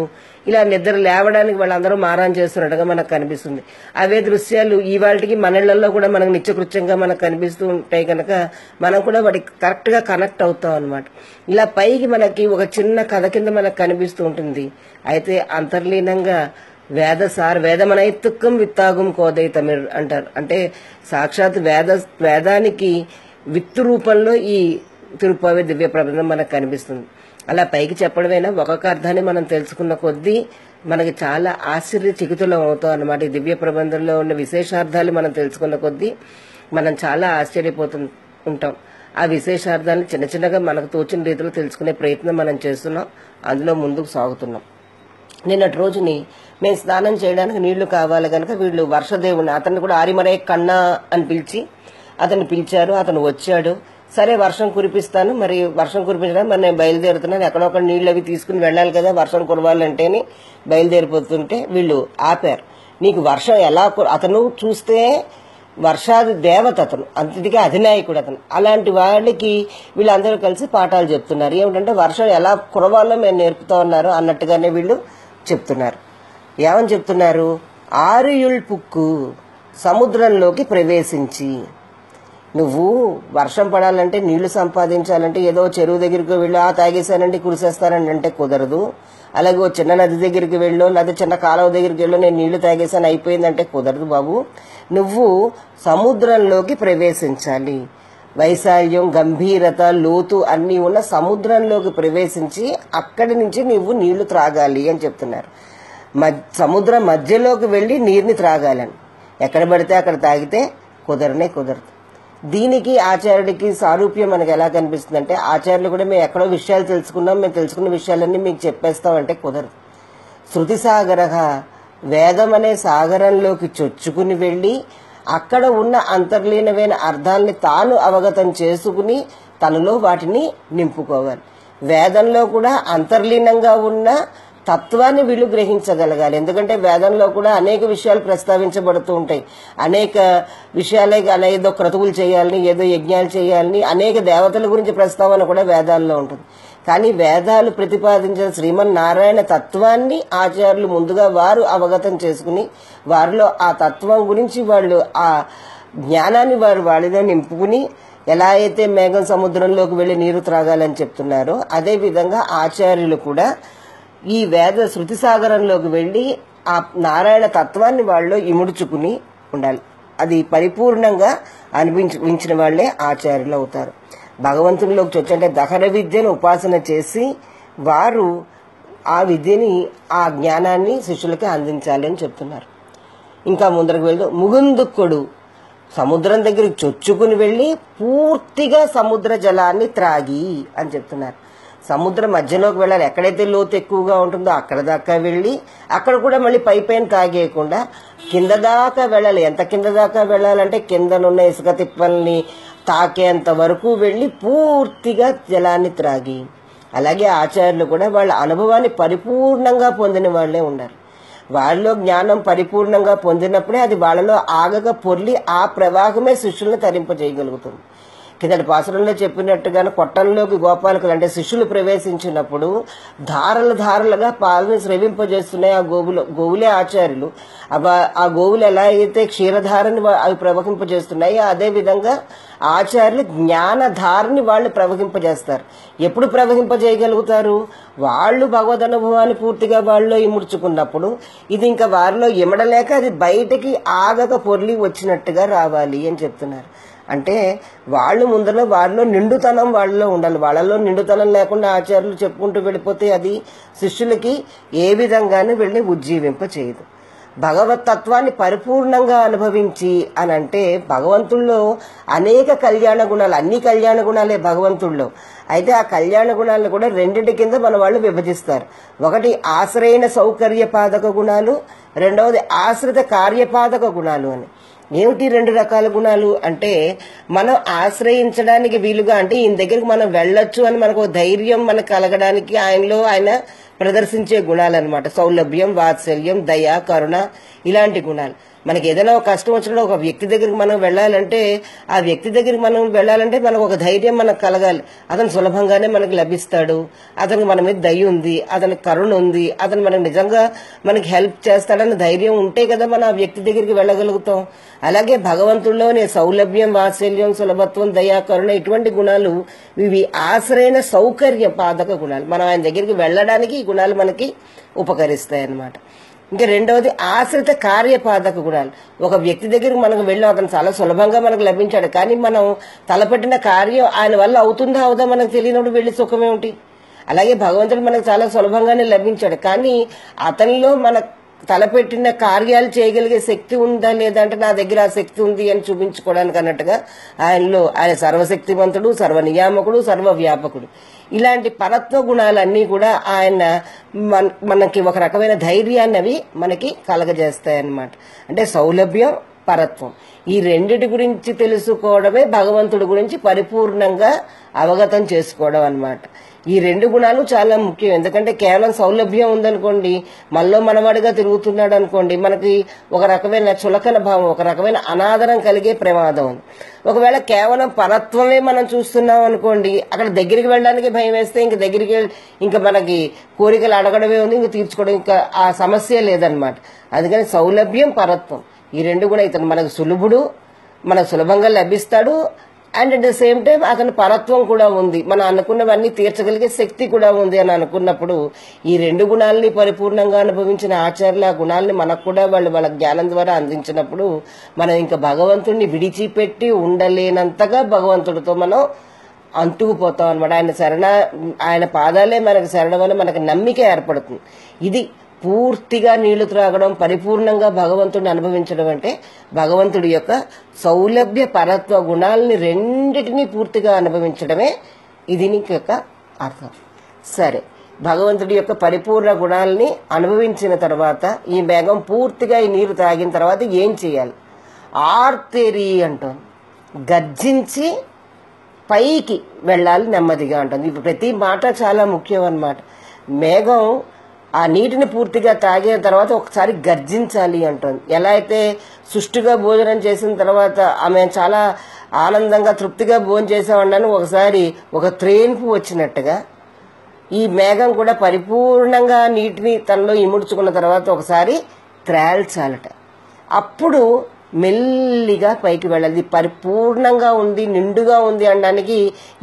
ఇలా నిద్ర లేవడానికి వాళ్ళందరూ మారాన్ చేస్తున్నట్టుగా మనకు కనిపిస్తుంది. అవే దృశ్యాలు ఇవాళకి మన ఇళ్లలో కూడా మనకు నిత్యకృత్యంగా మనకు కనిపిస్తూ ఉంటాయి కనుక మనం కూడా వాటికి కరెక్ట్ గా కనెక్ట్ అవుతాం అనమాట. ఇలా పైకి మనకి ఒక చిన్న కథ కింద మనకు కనిపిస్తూ ఉంటుంది. అయితే అంతర్లీనంగా వేదమనైతుక్కం విత్తాగం కోదై తమిళ్ అంటారు. అంటే సాక్షాత్ వేదానికి విత్తు రూపంలో ఈ తిరుప్పావే దివ్య ప్రబంధం మనకు కనిపిస్తుంది. అలా పైకి చెప్పడమైనా ఒక్కొక్క అర్థాన్ని మనం తెలుసుకున్న కొద్దీ మనకి చాలా ఆశ్చర్యచకితులం అవుతాం అన్నమాట. ఈ దివ్య ప్రబంధంలో ఉన్న విశేషార్థాలు మనం తెలుసుకున్న కొద్దీ మనం చాలా ఆశ్చర్యపోతూ ఉంటాం. ఆ విశేషార్థాన్ని చిన్నగా మనకు తోచిన రీతిలో తెలుసుకునే ప్రయత్నం మనం చేస్తున్నాం. అందులో ముందుకు సాగుతున్నాం. నిన్నటి రోజుని మేము స్నానం చేయడానికి నీళ్లు కావాలి కనుక వీళ్ళు వర్షదేవుని అతన్ని కూడా ఆరిమరే కన్నా అని అతన్ని పిలిచారు. అతను వచ్చాడు. సరే వర్షం కురిపిస్తాను, మరి వర్షం కురిపించడానికి మరి నేను బయలుదేరుతున్నాను, ఎక్కడొక్కడ నీళ్ళు అవి తీసుకుని వెళ్ళాలి కదా వర్షం కురవాలంటేని బయలుదేరిపోతుంటే వీళ్ళు ఆపారు. నీకు వర్షం ఎలా అతను చూస్తే వర్షాది దేవత, అతను అంతటికీ అధినాయకుడు అతను. అలాంటి వాళ్ళకి వీళ్ళందరూ కలిసి పాఠాలు చెప్తున్నారు. ఏమిటంటే వర్షం ఎలా కురవాలో మేము నేర్పుతా ఉన్నారు అన్నట్టుగానే వీళ్ళు చెప్తున్నారు. ఏమని చెప్తున్నారు? ఆరియుల్ పుక్కు, సముద్రంలోకి ప్రవేశించి. నువ్వు వర్షం పడాలంటే నీళ్లు సంపాదించాలంటే ఏదో చెరువు దగ్గరికి వెళ్ళి తాగేశానండి కురిసేస్తానండి అంటే కుదరదు. అలాగే ఓ చిన్న నది దగ్గరికి వెళ్ళో లేదా చిన్న కాలువ దగ్గరికి వెళ్ళో నేను నీళ్లు తాగేశాను అయిపోయిందంటే కుదరదు బాబు. నువ్వు సముద్రంలోకి ప్రవేశించాలి. వైశాల్యం, గంభీరత, లోతు అన్నీ ఉన్న సముద్రంలోకి ప్రవేశించి అక్కడి నుంచి నువ్వు నీళ్లు త్రాగాలి అని చెప్తున్నారు. సముద్రం మధ్యలోకి వెళ్లి నీరుని త్రాగాలని. ఎక్కడ పడితే అక్కడ తాగితే కుదరదు. దీనికి ఆచార్యుడికి సారూప్యం మనకు ఎలా కనిపిస్తుందంటే ఆచార్యులు కూడా మేము ఎక్కడో విషయాలు తెలుసుకున్నాం, మేము తెలుసుకున్న విషయాలన్నీ మీకు చెప్పేస్తామంటే కుదరదు. శృతి సాగరగా వేదం అనే సాగరంలోకి చొచ్చుకుని వెళ్లి అక్కడ ఉన్న అంతర్లీనమైన అర్థాలని తాను అవగతం చేసుకుని తనలో వాటిని నింపుకోవాలి. వేదంలో కూడా అంతర్లీనంగా ఉన్న తత్వాన్ని వీళ్ళు గ్రహించగలగాలి. ఎందుకంటే వేదంలో కూడా అనేక విషయాలు ప్రస్తావించబడుతూ ఉంటాయి. అనేక విషయాలే ఏదో క్రతువులు చేయాలని, ఏదో యజ్ఞాలు చేయాలని, అనేక దేవతల గురించి ప్రస్తావన కూడా వేదాల్లో ఉంటుంది. కానీ వేదాలు ప్రతిపాదించిన శ్రీమన్నారాయణ తత్వాన్ని ఆచార్యులు ముందుగా వారు అవగతం చేసుకుని వారిలో ఆ తత్వం గురించి వాళ్ళు ఆ జ్ఞానాన్ని వాళ్ళలో నింపుకుని ఎలా అయితే మేఘం సముద్రంలోకి వెళ్లి నీరు త్రాగాలని చెప్తున్నారో అదేవిధంగా ఆచార్యులు కూడా ఈ వేద శృతి సాగరంలోకి వెళ్లి ఆ నారాయణ తత్వాన్ని వాళ్ళు ఇముడుచుకుని ఉండాలి. అది పరిపూర్ణంగా అనిపించిన వాళ్లే ఆచార్యులు అవుతారు. భగవంతునిలోకి వచ్చంటే దహన విద్యను ఉపాసన చేసి వారు ఆ విద్యని ఆ జ్ఞానాన్ని శిష్యులకి అందించాలి అని చెప్తున్నారు. ఇంకా ముందరకు వెళ్తూ ముగుందుక్కుడు సముద్రం దగ్గరికి చొచ్చుకుని వెళ్లి పూర్తిగా సముద్ర జలాన్ని త్రాగి అని చెప్తున్నారు. సముద్రం మధ్యలోకి వెళ్ళాలి. ఎక్కడైతే లోతు ఎక్కువగా ఉంటుందో అక్కడ దాకా వెళ్లి అక్కడ కూడా మళ్ళీ పైపైన తాగేయకుండా కింద దాకా వెళ్ళాలి. ఎంత కింద దాకా వెళ్ళాలంటే కిందనున్న ఇసుక తిప్పల్ని తాకేంత వరకు వెళ్లి పూర్తిగా జలాన్ని త్రాగి. అలాగే ఆచార్యులు కూడా వాళ్ళ అనుభవాన్ని పరిపూర్ణంగా పొందిన వాళ్లే ఉన్నారు. వాళ్ళలో జ్ఞానం పరిపూర్ణంగా పొందినప్పుడే అది వాళ్ళలో ఆగక పొర్లి ఆ ప్రవాహమే శిష్యుల్ని తరింపజేయగలుగుతుంది. కిందటి పాసురంలో చెప్పినట్టుగానే కొట్టంలోకి గోపాలకులు అంటే శిష్యులు ప్రవేశించినప్పుడు ధారలు ధారలుగా పాలను స్రవింపజేస్తున్నాయి ఆ గోవులే ఆచార్యులు. ఆ గోవులు ఎలా అయితే క్షీరధారని అవి ప్రవహింపజేస్తున్నాయి అదే విధంగా ఆచార్యులు జ్ఞానధారని వాళ్ళు ప్రవహింపజేస్తారు. ఎప్పుడు ప్రవహింపజేయగలుగుతారు? వాళ్ళు భగవద్ అనుభవాన్ని పూర్తిగా వాళ్ళలో ఇముడ్చుకున్నప్పుడు ఇది ఇంకా వారిలో ఇమడలేక అది బయటికి ఆగక పొర్లి వచ్చినట్టుగా రావాలి అని చెప్తున్నారు. అంటే వాళ్ళు ముందర వారిలో నిండుతనం వాళ్ళలో ఉండాలి. వాళ్ళలో నిండుతనం లేకుండా ఆచార్యులు చెప్పుకుంటూ వెళ్ళిపోతే అది శిష్యులకి ఏ విధంగానూ వెళ్ళి ఉజ్జీవింప చేయదు. భగవత్ తత్వాన్ని పరిపూర్ణంగా అనుభవించి అని అంటే భగవంతుల్లో అనేక కళ్యాణ గుణాలు, అన్ని కళ్యాణ గుణాలే భగవంతుల్లో. అయితే ఆ కళ్యాణ గుణాలను కూడా రెండింటి కింద మన వాళ్ళు విభజిస్తారు. ఒకటి ఆశ్రయణ సౌకర్య పాదక గుణాలు, రెండవది ఆశ్రిత కార్యపాదక గుణాలు అని. ఏమిటి రెండు రకాల గుణాలు అంటే మనం ఆశ్రయించడానికి వీలుగా అంటే ఈయన దగ్గరికి మనం వెళ్ళొచ్చు అని మనకు ధైర్యం మనకు కలగడానికి ఆయన ప్రదర్శించే గుణాలు అనమాట. సౌలభ్యం, వాత్సల్యం, దయ, కరుణ ఇలాంటి గుణాలు. మనకి ఏదైనా ఒక కష్టం వచ్చినప్పుడు ఒక వ్యక్తి దగ్గరికి మనం వెళ్ళాలంటే ఆ వ్యక్తి దగ్గరికి మనం వెళ్ళాలంటే మనకు ఒక ధైర్యం మనకు కలగాలి. అతను సులభంగానే మనకు లభిస్తాడు, అతనికి మన మీద దయ ఉంది, అతనికి కరుణ ఉంది, అతను మనకు నిజంగా మనకి హెల్ప్ చేస్తాడన్న ధైర్యం ఉంటే కదా మనం ఆ వ్యక్తి దగ్గరికి వెళ్ళగలుగుతాం. అలాగే భగవంతుల్లోనే సౌలభ్యం, వాత్సల్యం, సులభత్వం, దయా, కరుణ ఇటువంటి గుణాలు ఇవి ఆశ్రయణ సౌకర్య పాదక గుణాలు. మనం ఆయన దగ్గరికి వెళ్ళడానికి ఈ గుణాలు మనకి ఉపకరిస్తాయి అన్నమాట. ఇంకా రెండవది ఆశ్రిత కార్యపాదక గుణాలు. ఒక వ్యక్తి దగ్గరికి మనకు వెళ్ళాం, అతను చాలా సులభంగా మనకు లభించాడు, కానీ మనం తలపెట్టిన కార్యం ఆయన వల్ల అవుతుందా అవుదా మనకు తెలియనప్పుడు వెళ్ళి సుఖమేమిటి? అలాగే భగవంతుడు మనకు చాలా సులభంగానే లభించాడు, కానీ అతనిలో మన తలపెట్టిన కార్యాలు చేయగలిగే శక్తి ఉందా లేదా అంటే నా దగ్గర ఆ శక్తి ఉంది అని చూపించుకోవడానికి అన్నట్టుగా ఆయన సర్వశక్తివంతుడు, సర్వనియామకుడు, సర్వవ్యాపకుడు. ఇలాంటి పరత్వ గుణాలన్నీ కూడా ఆయన మనకి ఒక రకమైన ధైర్యాన్ని అవి మనకి కలగజేస్తాయన్నమాట. అంటే సౌలభ్యం, పరత్వం ఈ రెండిటి గురించి తెలుసుకోవడమే భగవంతుడి గురించి పరిపూర్ణంగా అవగతం చేసుకోవడం అన్నమాట. ఈ రెండు గుణాలు చాలా ముఖ్యం. ఎందుకంటే కేవలం సౌలభ్యం ఉందనుకోండి, మనలో మనవాడిగా తిరుగుతున్నాడు అనుకోండి, మనకి ఒక రకమైన చులకన భావం, ఒక రకమైన అనాదరం కలిగే ప్రమాదం ఉంది. ఒకవేళ కేవలం పరత్వమే మనం చూస్తున్నాం అనుకోండి, అక్కడ దగ్గరికి వెళ్ళడానికి భయం వేస్తే ఇంక దగ్గరికి ఇంకా మనకి కోరికలు అడగడమే ఉంది, ఇంక తీర్చుకోవడం ఇంకా ఆ సమస్య లేదనమాట. అందుకని సౌలభ్యం, పరత్వం ఈ రెండు కూడా ఇతను మనకు సులభుడు, మనకు సులభంగా లభిస్తాడు, and at the same time అతని పరత్వం కూడా ఉంది, మనం అనుకున్నవన్నీ తీర్చగలిగే శక్తి కూడా ఉంది అని అనుకున్నప్పుడు ఈ రెండు గుణాలని పరిపూర్ణంగా అనుభవించిన ఆచార్యులు ఆ గుణాలని మనకు కూడా వాళ్ళ జ్ఞానం ద్వారా అందించినప్పుడు మనం ఇంకా భగవంతుడిని విడిచిపెట్టి ఉండలేనంతగా భగవంతుడితో మనం అంటుకుపోతాం అనమాట. ఆయన పాదాలే మనకు శరణం వల్ల మనకు నమ్మిక ఏర్పడుతుంది. ఇది పూర్తిగా నీళ్లు త్రాగడం, పరిపూర్ణంగా భగవంతుడిని అనుభవించడం అంటే భగవంతుడి యొక్క సౌలభ్య పరత్వ గుణాలని రెండిటినీ పూర్తిగా అనుభవించడమే ఇది నీకు యొక్క అర్థం. సరే, భగవంతుడి యొక్క పరిపూర్ణ గుణాలని అనుభవించిన తర్వాత ఈ మేఘం పూర్తిగా ఈ నీరు త్రాగిన తర్వాత ఏం చేయాలి? ఆర్తెరి అంటుంది, గర్జించి పైకి వెళ్ళాలి నెమ్మదిగా అంటుంది. ఇప్పుడు ప్రతి మాట చాలా ముఖ్యం అన్నమాట. మేఘం ఆ నీటిని పూర్తిగా తాగిన తర్వాత ఒకసారి గర్జించాలి అంటుంది. ఎలా అయితే సుష్టిగా భోజనం చేసిన తర్వాత ఆమె చాలా ఆనందంగా తృప్తిగా భోజనం చేసామన్నాను, ఒకసారి ఒక త్రేన్పు వచ్చినట్టుగా ఈ మేఘం కూడా పరిపూర్ణంగా నీటిని తనలో ఇముడ్చుకున్న తర్వాత ఒకసారి త్రాల్చాలట. అప్పుడు మెల్లిగా పైకి వెళ్ళాలి. పరిపూర్ణంగా ఉంది, నిండుగా ఉంది అనడానికి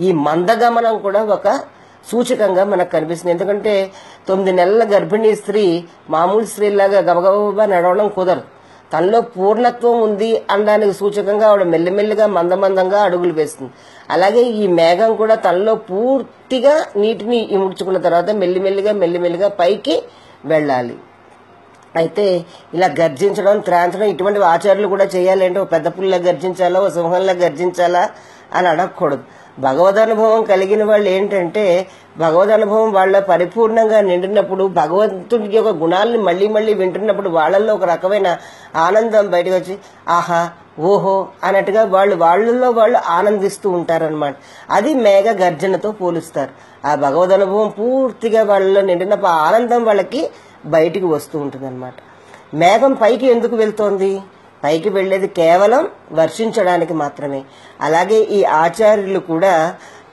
ఈ మందగమనం కూడా ఒక సూచకంగా మనకు కనిపిస్తుంది. ఎందుకంటే 9 నెలల గర్భిణీ స్త్రీ మామూలు స్త్రీలాగా గబగబా నడవడం కుదరదు. తనలో పూర్ణత్వం ఉంది అనడానికి సూచకంగా ఆవిడ మెల్లిమెల్లిగా మందమందంగా అడుగులు వేస్తుంది. అలాగే ఈ మేఘం కూడా తనలో పూర్తిగా నీటిని ఇముడ్చుకున్న తర్వాత మెల్లిమెల్లిగా పైకి వెళ్ళాలి. అయితే ఇలా గర్జించడం, త్రాంచడం ఇటువంటి ఆచారాలు కూడా చేయాలంటే ఒక పెద్ద పుల్ల గర్జించాలా, ఒక సింహంలా గర్జించాలా అని అడగకూడదు. భగవదనుభవం కలిగిన వాళ్ళు ఏంటంటే భగవదనుభవం వాళ్ళ పరిపూర్ణంగా నిండినప్పుడు భగవంతుడి యొక్క గుణాలను మళ్ళీ మళ్ళీ వింటున్నప్పుడు వాళ్ళల్లో ఒక రకమైన ఆనందం బయటకు వచ్చి ఆహా ఓహో అన్నట్టుగా వాళ్ళల్లో వాళ్ళు ఆనందిస్తూ ఉంటారనమాట. అది మేఘ గర్జనతో పోలుస్తారు. ఆ భగవదనుభవం పూర్తిగా వాళ్ళలో నిండినప్పుడు ఆనందం వాళ్ళకి బయటికి వస్తూ ఉంటుంది అనమాట. మేఘం పైకి ఎందుకు వెళ్తోంది? పైకి వెళ్లేది కేవలం వర్షించడానికి మాత్రమే. అలాగే ఈ ఆచార్యులు కూడా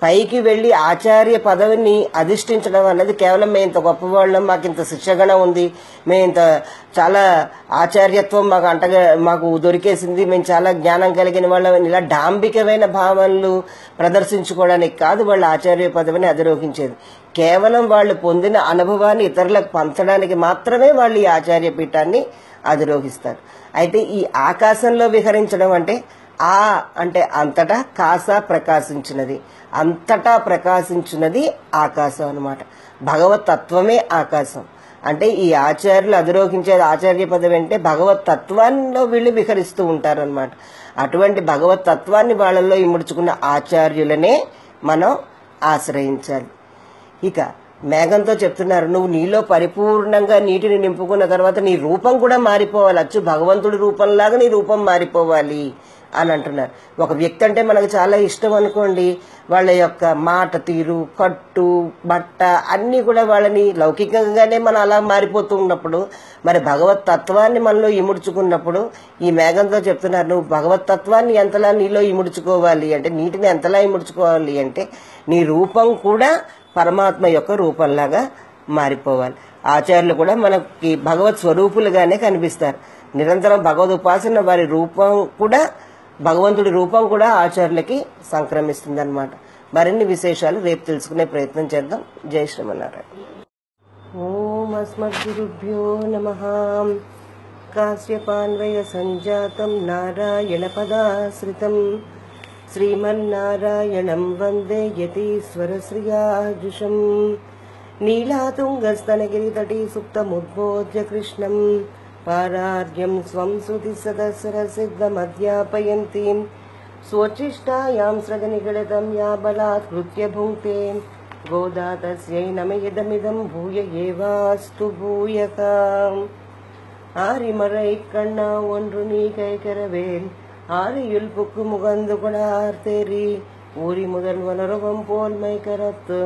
పైకి వెళ్లి ఆచార్య పదవిని అధిష్ఠించడం అన్నది కేవలం మేము ఇంత గొప్పవాళ్ళం, మాకు ఇంత శిక్షగణ ఉంది, మేము ఇంత చాలా ఆచార్యత్వం మాకు దొరికేసింది, మేము చాలా జ్ఞానం కలిగిన వాళ్ళం, ఇలా డాంబికమైన భావనలు ప్రదర్శించుకోవడానికి కాదు వాళ్ళు ఆచార్య పదవిని అధిరోహించేది. కేవలం వాళ్ళు పొందిన అనుభవాన్ని ఇతరులకు పంచడానికి మాత్రమే వాళ్ళు ఈ ఆచార్య పీఠాన్ని అధిరోహిస్తారు. అయితే ఈ ఆకాశంలో విహరించడం అంటే ఆ అంటే అంతటా కాస ప్రకాశించినది, అంతటా ప్రకాశించినది ఆకాశం అన్నమాట. భగవత్ తత్వమే ఆకాశం. అంటే ఈ ఆచార్యులు అధిరోహించేది ఆచార్య పదవి అంటే భగవత్ తత్వాల్లో వీళ్ళు విహరిస్తూ ఉంటారనమాట. అటువంటి భగవత్ తత్వాన్ని వాళ్ళల్లో ఇముడ్చుకున్న ఆచార్యులనే మనం ఆశ్రయించాలి. ఇక మేఘంతో చెప్తున్నారు, నువ్వు నీలో పరిపూర్ణంగా నీటిని నింపుకున్న తర్వాత నీ రూపం కూడా మారిపోవాలి, అచ్చు భగవంతుడి రూపంలాగా నీ రూపం మారిపోవాలి అని అంటున్నారు. ఒక వ్యక్తి అంటే మనకు చాలా ఇష్టం అనుకోండి, వాళ్ళ యొక్క మాట తీరు, కట్టు, బట్ట అన్నీ కూడా వాళ్ళని లౌకికంగానే మనం అలా మారిపోతూ ఉన్నప్పుడు మరి భగవత్ తత్వాన్ని మనలో ఇముడ్చుకున్నప్పుడు ఈ మేఘంతో చెప్తున్నారు, నువ్వు భగవత్ తత్వాన్ని ఎంతలా నీలో ఇముడ్చుకోవాలి అంటే, నీటిని ఎంతలా ఇముడ్చుకోవాలి అంటే నీ రూపం కూడా పరమాత్మ యొక్క రూపంలాగా మారిపోవాలి. ఆచార్యులు కూడా మనకి భగవత్ స్వరూపులుగానే కనిపిస్తారు. నిరంతరం భగవద్ ఉపాసన వారి రూపం కూడా భగవంతుడి రూపం కూడా ఆచార్యులకి సంక్రమిస్తుంది అన్నమాట. మరిన్ని విశేషాలు రేపు తెలుసుకునే ప్రయత్నం చేద్దాం. జై శ్రీమన్నారాయణ. ఓం అస్మద్గురుభ్యో నమః. కాశ్యపాన్వయ సంజాతం నారాయణ పదాశ్రితం శ్రీమన్నారాయణం వందే యతీశ్వరశ్రియాజుషం. నీలాతుంగస్తనగిరితటీ సుప్తముద్బోధ్య కృష్ణం పారార్యం స్వం శృతి సదసరసిద్ధమధ్యాపయంతీం స్వోచ్ఛిష్టాయాం సృజనిగళితం యా బలాత్కృత్య భుంక్తే గోదా తస్యై నమః భూయ ఏవాస్తు భూయకా. ஆரிமறை கண்ணா ஒன்று நீ கைகரவேல் ஆரியுள் புக்கு முகந்து கொடார்த்தேரி ஊரி முதல் வனருவம் போல் மைகரத்து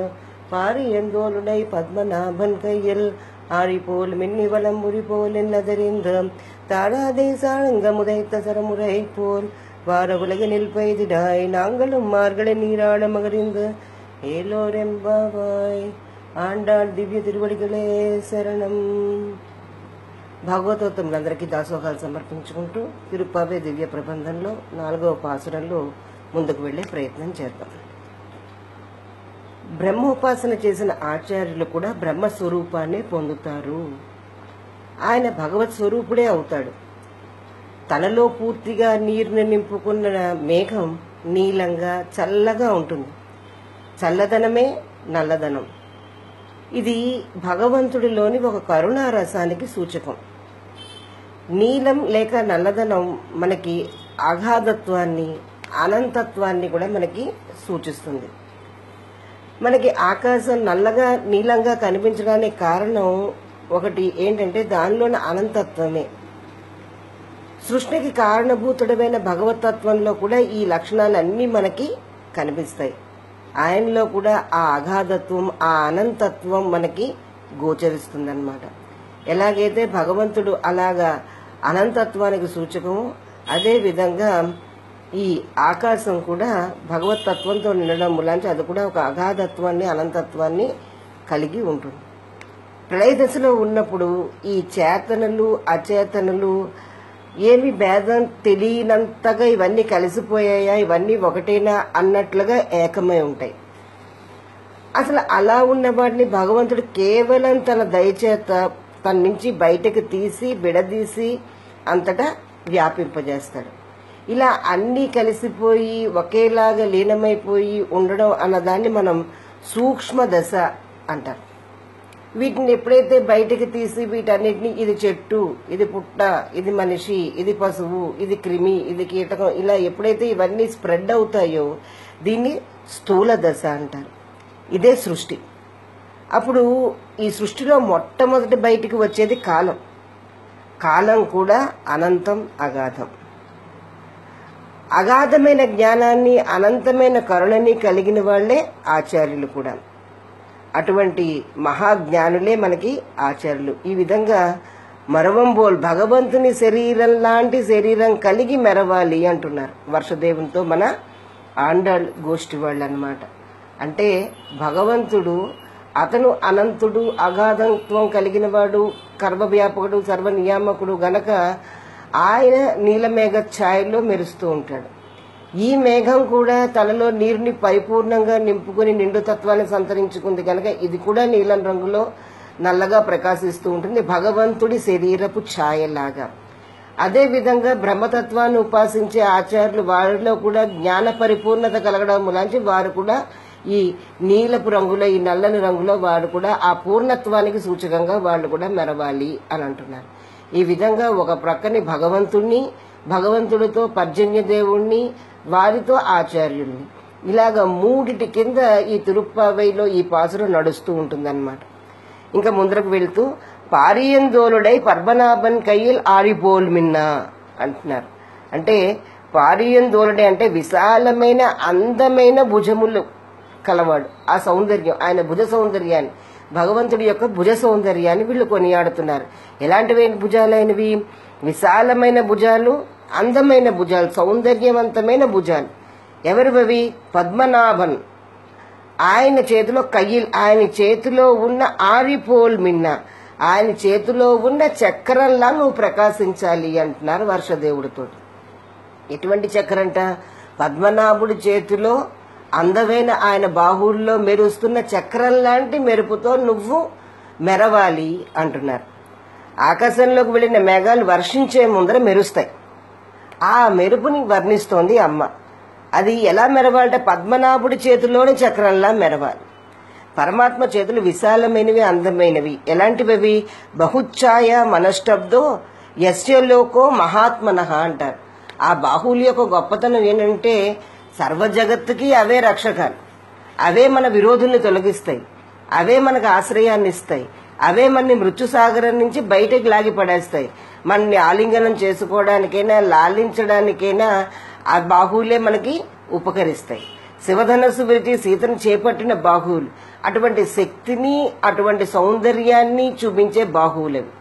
பாரி எந்தோளுடை பத்மநாபன் கையில் ஆரி போல் மின்னி வளம்புரி போல் என்னதறிந்து தாடாதே சாழுங்க முதைத்த சரமுறை போல் வார உலகினில் பெய்திடாய் நாங்களும் மார்களை நீராட மகரிந்து ஏலோரெம்பாவாய். ఆండాళ్ దివ్య తిరువడిகளே శరణం. భాగవతోత్తములందరికీ దాసోహాలు సమర్పించుకుంటూ తిరుప్పావే దివ్య ప్రబంధంలో 4వ పాసురంలో ముందుకు వెళ్లే ప్రయత్నం చేద్దాం. బ్రహ్మోపాసన చేసిన ఆచార్యులు కూడా బ్రహ్మస్వరూపాన్ని పొందుతారు. ఆయన భగవత్ స్వరూపుడే అవుతాడు. తనలో పూర్తిగా నీరుని నింపుకున్న మేఘం నీలంగా చల్లగా ఉంటుంది. చల్లదనమే నల్లదనం. ఇది భగవంతుడిలోని ఒక కరుణారసానికి సూచకం. నీలం లేక నల్లదనం మనకి అగాధత్వాన్ని, అనంతత్వాన్ని కూడా మనకి సూచిస్తుంది. మనకి ఆకాశం నల్లగా నీలంగా కనిపించడానికి కారణం ఒకటి ఏంటంటే దానిలోని అనంతత్వమే. సృష్టికి కారణభూతుడమైన భగవతత్వంలో కూడా ఈ లక్షణాలన్నీ మనకి కనిపిస్తాయి. ఆయనలో కూడా ఆ అగాధత్వం, ఆ అనంతత్వం మనకి గోచరిస్తుందన్నమాట. ఎలాగైతే భగవంతుడు అలాగా అనంతత్వానికి సూచకము, అదే విధంగా ఈ ఆకాశం కూడా భగవతత్వంతో నిండడం మూలాంచి అది కూడా ఒక అగాధత్వాన్ని, అనంతత్వాన్ని కలిగి ఉంటుంది. ప్రళయ దశలో ఉన్నప్పుడు ఈ చేతనలు అచేతనలు ఏమి భేదం తెలియనంతగా ఇవన్నీ కలిసిపోయాయా, ఇవన్నీ ఒకటేనా అన్నట్లుగా ఏకమై ఉంటాయి. అసలు అలా ఉన్న వాటిని భగవంతుడు కేవలం తన దయచేత తన నుంచి బయటకు తీసి విడదీసి అంతటా వ్యాపింపజేస్తాడు. ఇలా అన్నీ కలిసిపోయి ఒకేలాగా లీనమైపోయి ఉండడం అన్నదాన్ని మనం సూక్ష్మ దశ అంటారు. వీటిని ఎప్పుడైతే బయటకు తీసి వీటన్నిటిని ఇది చెట్టు, ఇది పుట్ట, ఇది మనిషి, ఇది పశువు, ఇది క్రిమి, ఇది కీటకం, ఇలా ఎప్పుడైతే ఇవన్నీ స్ప్రెడ్ అవుతాయో దీన్ని స్థూల దశ అంటారు. ఇదే సృష్టి. అప్పుడు ఈ సృష్టిలో మొట్టమొదటి బయటికి వచ్చేది కాలం. కాలం కూడా అనంతం, అగాధం. అగాధమైన జ్ఞానాన్ని, అనంతమైన కరుణని కలిగిన వాళ్లే ఆచార్యులు కూడా. అటువంటి మహాజ్ఞానులే మనకి ఆచార్యులు. ఈ విధంగా మరవంబోల్ భగవంతుని శరీరం లాంటి శరీరం కలిగి మెరవాలి అంటున్నారు వర్షదేవునితో మన ఆండాళ్ గోష్ఠి వాళ్ళు అన్నమాట. అంటే భగవంతుడు అతను అనంతుడు, అగాధత్వం కలిగిన వాడు, కర్మవ్యాపకుడు, సర్వనియామకుడు గనక ఆయన నీలమేఘ ఛాయలో మెరుస్తూ ఉంటాడు. ఈ మేఘం కూడా తనలో నీరుని పరిపూర్ణంగా నింపుకుని నిండు తత్వాన్ని సంతరించుకుంది కనుక ఇది కూడా నీలం రంగులో నల్లగా ప్రకాశిస్తూ ఉంటుంది, భగవంతుడి శరీరపు ఛాయలాగా. అదే విధంగా బ్రహ్మతత్వాన్ని ఉపాసించే ఆచార్యులు వారిలో కూడా జ్ఞాన పరిపూర్ణత కలగడం మూలాంచి వారు కూడా ఈ నీలపు రంగులో, ఈ నల్లని రంగులో వారు కూడా ఆ పూర్ణత్వానికి సూచకంగా వాళ్ళు కూడా మెరవాలి అని అంటున్నారు. ఈ విధంగా ఒక ప్రక్కని భగవంతుణ్ణి, భగవంతుడితో పర్జన్య దేవుణ్ణి, వారితో ఆచార్యుల్ని, ఇలాగా మూడిటి కింద ఈ తిరుప్పావైలో ఈ పాసురం నడుస్తూ ఉంటుందన్నమాట. ఇంకా ముందరకు వెళ్తూ పారియందోలుడై పద్మనాభన్ కయ్యిల్ ఆరిపోల్ మిన్నా అంటున్నారు. అంటే పారియందోలుడై అంటే విశాలమైన అందమైన భుజములు కలవాడు. ఆ సౌందర్యం, ఆయన భుజ సౌందర్యాన్ని, భగవంతుడి యొక్క భుజ సౌందర్యాన్ని వీళ్ళు కొనియాడుతున్నారు. ఎలాంటివి భుజాలైనవి? విశాలమైన భుజాలు, అందమైన భుజాలు, సౌందర్యవంతమైన భుజాలు. ఎవరివి? పద్మనాభన్. ఆయన చేతిలో కయ్యిల్, ఆయన చేతిలో ఉన్న ఆరిపోల్ మిన్న, ఆయన చేతిలో ఉన్న చక్రంలా నువ్వు ప్రకాశించాలి అంటున్నారు వర్షదేవుడితో. ఎటువంటి చక్రంట? పద్మనాభుడి చేతిలో అందమైన ఆయన బాహువుల్లో మెరుస్తున్న చక్రం లాంటి మెరుపుతో నువ్వు మెరవాలి అంటున్నారు. ఆకాశంలోకి వెళ్లిన మేఘాలు వర్షించే ముందర మెరుస్తాయి. ఆ మెరుపుని వర్ణిస్తోంది అమ్మ. అది ఎలా మెరవాలంటే పద్మనాభుడి చేతిలోని చక్రంలా మెరవాలి. పరమాత్మ చేతులు విశాలమైనవి, అందమైనవి. ఎలాంటివి? బహుఛాయ మనష్టబ్దో యస్య లోకో మహాత్మనః అంటారు. ఆ బాహువుల యొక్క గొప్పతనం ఏంటంటే సర్వ జగత్తుకి అవే రక్షకాలు, అవే మన విరోధుల్ని తొలగిస్తాయి, అవే మనకు ఆశ్రయాన్ని ఇస్తాయి, అవే మనని మృత్యుసాగరం నుంచి బయటకు లాగి పడేస్తాయి. మనని ఆలింగనం చేసుకోవడానికైనా లాలించడానికైనా ఆ బాహువులే మనకి ఉపకరిస్తాయి. శివధనస్సు విరిచి సీతను చేపట్టిన బాహువులు అటువంటి శక్తిని, అటువంటి సౌందర్యాన్ని చూపించే బాహువులవి.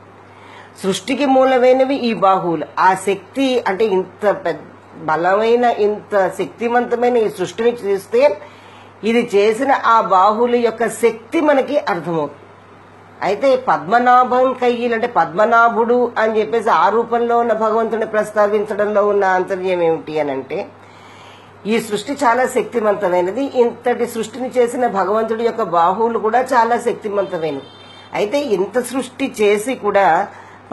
సృష్టికి మూలమైనవి ఈ బాహువులు. ఆ శక్తి అంటే ఇంత బలమైన, ఇంత శక్తివంతమైన ఈ సృష్టిని చూస్తే ఇది చేసిన ఆ బాహువుల యొక్క శక్తి మనకి అర్థమవుతుంది. అయితే పద్మనాభం కయ్యిలు అంటే పద్మనాభుడు అని చెప్పేసి ఆ రూపంలో ఉన్న భగవంతుని ప్రస్తావించడంలో ఉన్న ఆంతర్యం ఏమిటి అని అంటే ఈ సృష్టి చాలా శక్తివంతమైనది. ఇంతటి సృష్టిని చేసిన భగవంతుడి యొక్క బాహువులు కూడా చాలా శక్తివంతమైనవి. అయితే ఇంత సృష్టి చేసి కూడా